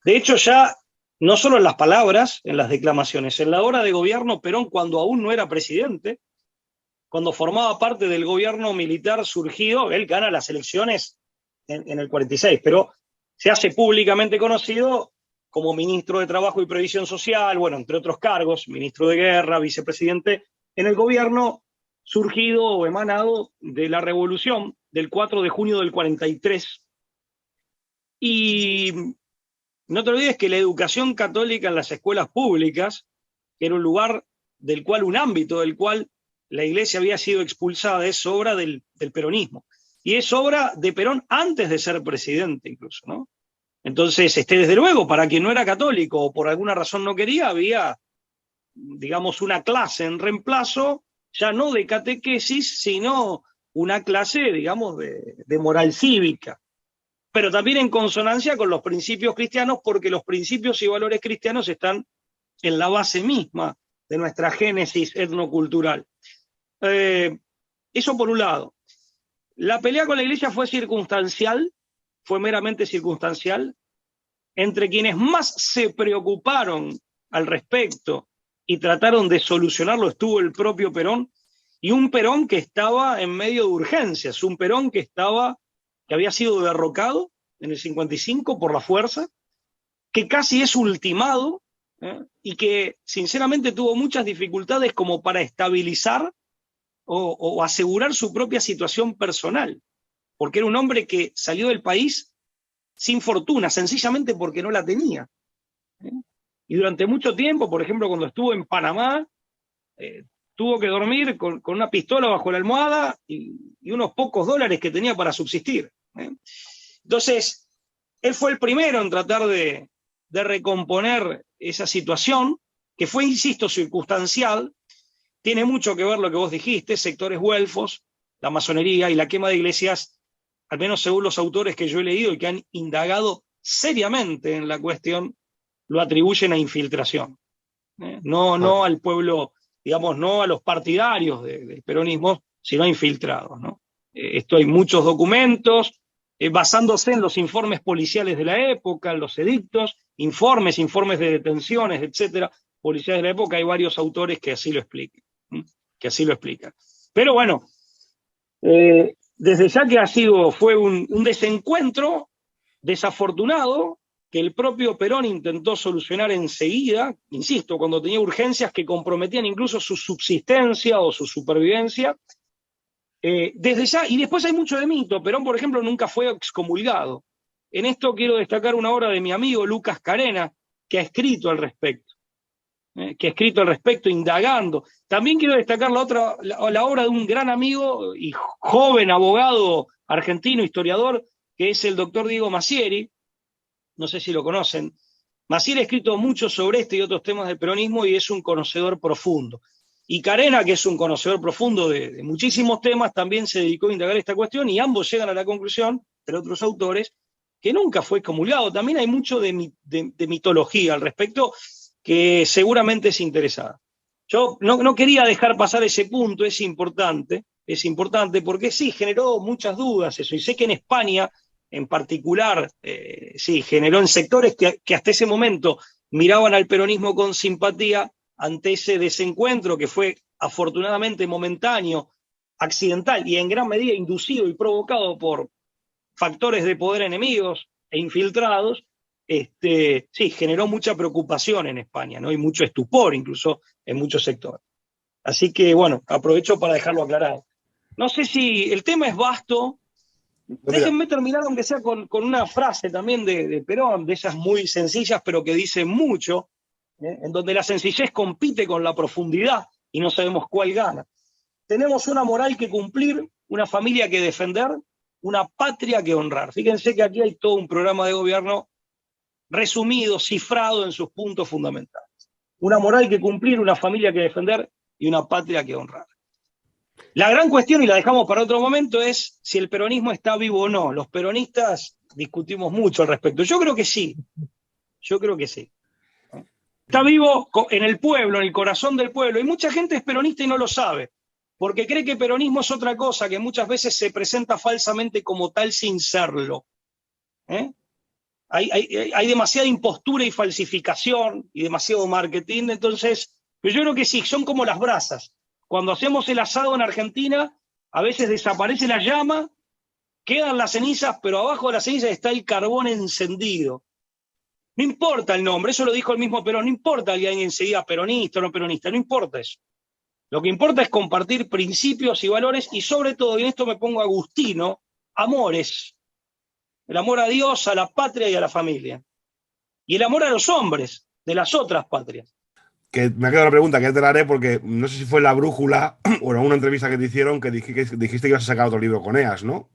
De hecho, ya no solo en las palabras, en las declamaciones, en la hora de gobierno, Perón, cuando aún no era presidente, cuando formaba parte del gobierno militar surgido, él gana las elecciones en el 46, pero se hace públicamente conocido como ministro de Trabajo y Previsión Social, bueno, entre otros cargos, ministro de Guerra, vicepresidente, en el gobierno surgido o emanado de la revolución del 4 de junio del 43. Y no te olvides que la educación católica en las escuelas públicas, que era un lugar del cual, un ámbito del cual la Iglesia había sido expulsada, es obra del peronismo. Y es obra de Perón antes de ser presidente incluso, ¿no? Entonces, desde luego, para quien no era católico o por alguna razón no quería, había, digamos, una clase en reemplazo, ya no de catequesis, sino una clase, digamos, de moral cívica, pero también en consonancia con los principios cristianos, porque los principios y valores cristianos están en la base misma de nuestra génesis etnocultural. Eso por un lado. La pelea con la Iglesia fue circunstancial, fue meramente circunstancial. Entre quienes más se preocuparon al respecto y trataron de solucionarlo estuvo el propio Perón, y un Perón que estaba en medio de urgencias, un Perón que había sido derrocado en el 55 por la fuerza, que casi es ultimado, y que sinceramente tuvo muchas dificultades como para estabilizar o asegurar su propia situación personal, porque era un hombre que salió del país sin fortuna, sencillamente porque no la tenía. Y durante mucho tiempo, por ejemplo, cuando estuvo en Panamá, tuvo que dormir con una pistola bajo la almohada y unos pocos dólares que tenía para subsistir. Entonces, él fue el primero en tratar de recomponer esa situación, que fue, insisto, circunstancial. Tiene mucho que ver lo que vos dijiste, sectores güelfos, la masonería y la quema de iglesias, al menos según los autores que yo he leído y que han indagado seriamente en la cuestión, lo atribuyen a infiltración. No al pueblo, digamos, no a los partidarios del peronismo, sino a infiltrados, ¿no? Esto hay muchos documentos, basándose en los informes policiales de la época, en los edictos, informes de detenciones, etcétera, policiales de la época, hay varios autores que así lo explican. Pero bueno, desde ya que fue un desencuentro desafortunado que el propio Perón intentó solucionar enseguida, insisto, cuando tenía urgencias que comprometían incluso su subsistencia o su supervivencia. Desde ya, y después hay mucho de mito. Perón, por ejemplo, nunca fue excomulgado. En esto quiero destacar una obra de mi amigo Lucas Carena, que ha escrito al respecto, indagando. También quiero destacar la obra de un gran amigo y joven abogado argentino, historiador, que es el doctor Diego Masieri. No sé si lo conocen. Masieri ha escrito mucho sobre este y otros temas del peronismo y es un conocedor profundo. Y Carena, que es un conocedor profundo de muchísimos temas, también se dedicó a indagar esta cuestión y ambos llegan a la conclusión, entre otros autores, que nunca fue excomulgado. También hay mucho de mitología al respecto que seguramente es interesada. Yo no quería dejar pasar ese punto, es importante porque sí, generó muchas dudas eso. Y sé que en España, en particular, sí, generó en sectores que hasta ese momento miraban al peronismo con simpatía ante ese desencuentro que fue afortunadamente momentáneo, accidental y en gran medida inducido y provocado por factores de poder enemigos e infiltrados. sí, generó mucha preocupación en España, ¿no? Y mucho estupor incluso en muchos sectores. Así que, bueno, aprovecho para dejarlo aclarado. No sé si el tema es vasto. Déjenme terminar, aunque sea con una frase también de Perón, de esas muy sencillas, pero que dicen mucho, en donde la sencillez compite con la profundidad y no sabemos cuál gana. Tenemos una moral que cumplir, una familia que defender, una patria que honrar. Fíjense que aquí hay todo un programa de gobierno resumido, cifrado en sus puntos fundamentales. Una moral que cumplir, una familia que defender y una patria que honrar. La gran cuestión, y la dejamos para otro momento, es si el peronismo está vivo o no. Los peronistas discutimos mucho al respecto. Yo creo que sí. Yo creo que sí. Está vivo en el pueblo, en el corazón del pueblo. Y mucha gente es peronista y no lo sabe, porque cree que peronismo es otra cosa, que muchas veces se presenta falsamente como tal sin serlo. Hay demasiada impostura y falsificación y demasiado marketing. Entonces, pero yo creo que sí, son como las brasas. Cuando hacemos el asado en Argentina, a veces desaparece la llama, quedan las cenizas, pero abajo de las cenizas está el carbón encendido. No importa el nombre, eso lo dijo el mismo Perón, no importa que alguien se diga peronista o no peronista, no importa eso. Lo que importa es compartir principios y valores y sobre todo, y en esto me pongo agustino, amores. El amor a Dios, a la patria y a la familia. Y el amor a los hombres de las otras patrias. Que me ha quedado una pregunta que ya te la haré porque no sé si fue en La Brújula o en una entrevista que te hicieron que dijiste que ibas a sacar otro libro con EAS, ¿no?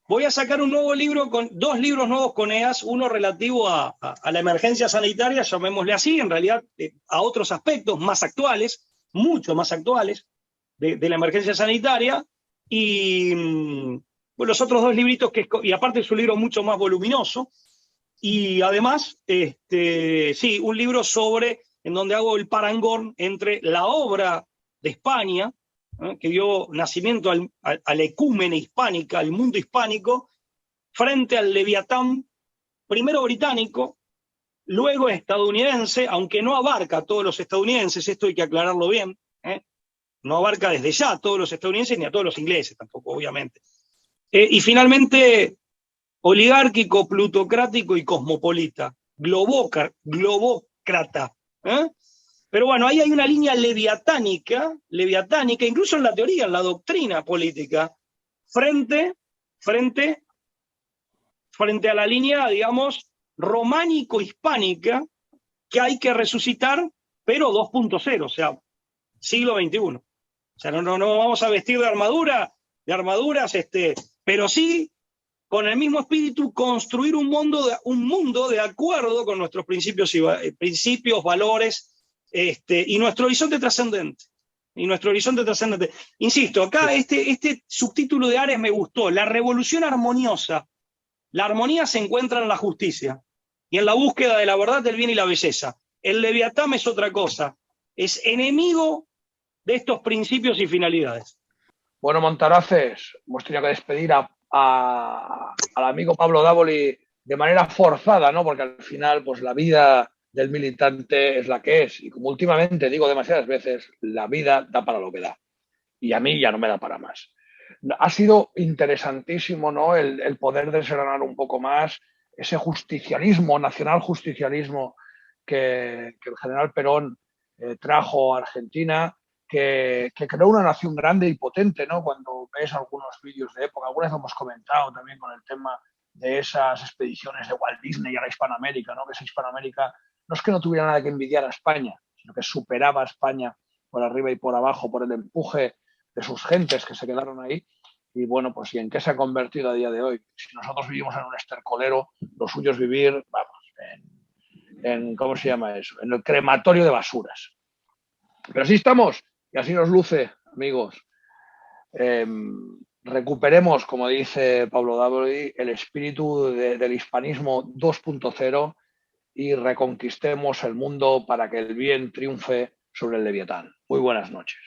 Voy a sacar un nuevo libro, dos libros nuevos con EAS, uno relativo a la emergencia sanitaria, llamémosle así, en realidad a otros aspectos más actuales, mucho más actuales, de la emergencia sanitaria, y los otros dos libritos, y aparte es un libro mucho más voluminoso, y además, sí, un libro en donde hago el parangón entre la obra de España, que dio nacimiento a la ecúmene hispánica, al mundo hispánico, frente al Leviatán, primero británico, luego estadounidense, aunque no abarca a todos los estadounidenses, esto hay que aclararlo bien, no abarca desde ya a todos los estadounidenses ni a todos los ingleses tampoco, obviamente. Y finalmente, oligárquico, plutocrático y cosmopolita, globócrata. Pero bueno, ahí hay una línea leviatánica, incluso en la teoría, en la doctrina política, frente a la línea, digamos, románico-hispánica, que hay que resucitar, pero 2.0, o sea, siglo XXI. O sea, no vamos a vestir de armaduras, pero sí, con el mismo espíritu, construir un mundo de acuerdo con nuestros principios, valores, y nuestro horizonte trascendente. Insisto, acá este subtítulo de Ares me gustó, la revolución armoniosa. La armonía se encuentra en la justicia y en la búsqueda de la verdad, del bien y la belleza. El Leviatán es otra cosa, es enemigo de estos principios y finalidades. Bueno, Montaraces, hemos tenido que despedir al amigo Pablo Dávoli de manera forzada, ¿no? Porque al final, pues la vida del militante es la que es. Y como últimamente digo demasiadas veces, la vida da para lo que da. Y a mí ya no me da para más. Ha sido interesantísimo, ¿no? El poder desgranar un poco más ese justicialismo, nacional justicialismo que el general Perón trajo a Argentina, que creó una nación grande y potente, ¿no? Cuando ves algunos vídeos de época, alguna vez hemos comentado también con el tema de esas expediciones de Walt Disney a la Hispanoamérica, ¿no? Que esa Hispanoamérica no es que no tuviera nada que envidiar a España, sino que superaba a España por arriba y por abajo por el empuje de sus gentes que se quedaron ahí. Y bueno, pues ¿y en qué se ha convertido a día de hoy? Si nosotros vivimos en un estercolero, lo suyo es vivir, vamos, en ¿cómo se llama eso? En el crematorio de basuras. Pero así estamos, y así nos luce, amigos. Recuperemos, como dice Pablo Dávoli, el espíritu del hispanismo 2.0 y reconquistemos el mundo para que el bien triunfe sobre el Leviatán. Muy buenas noches.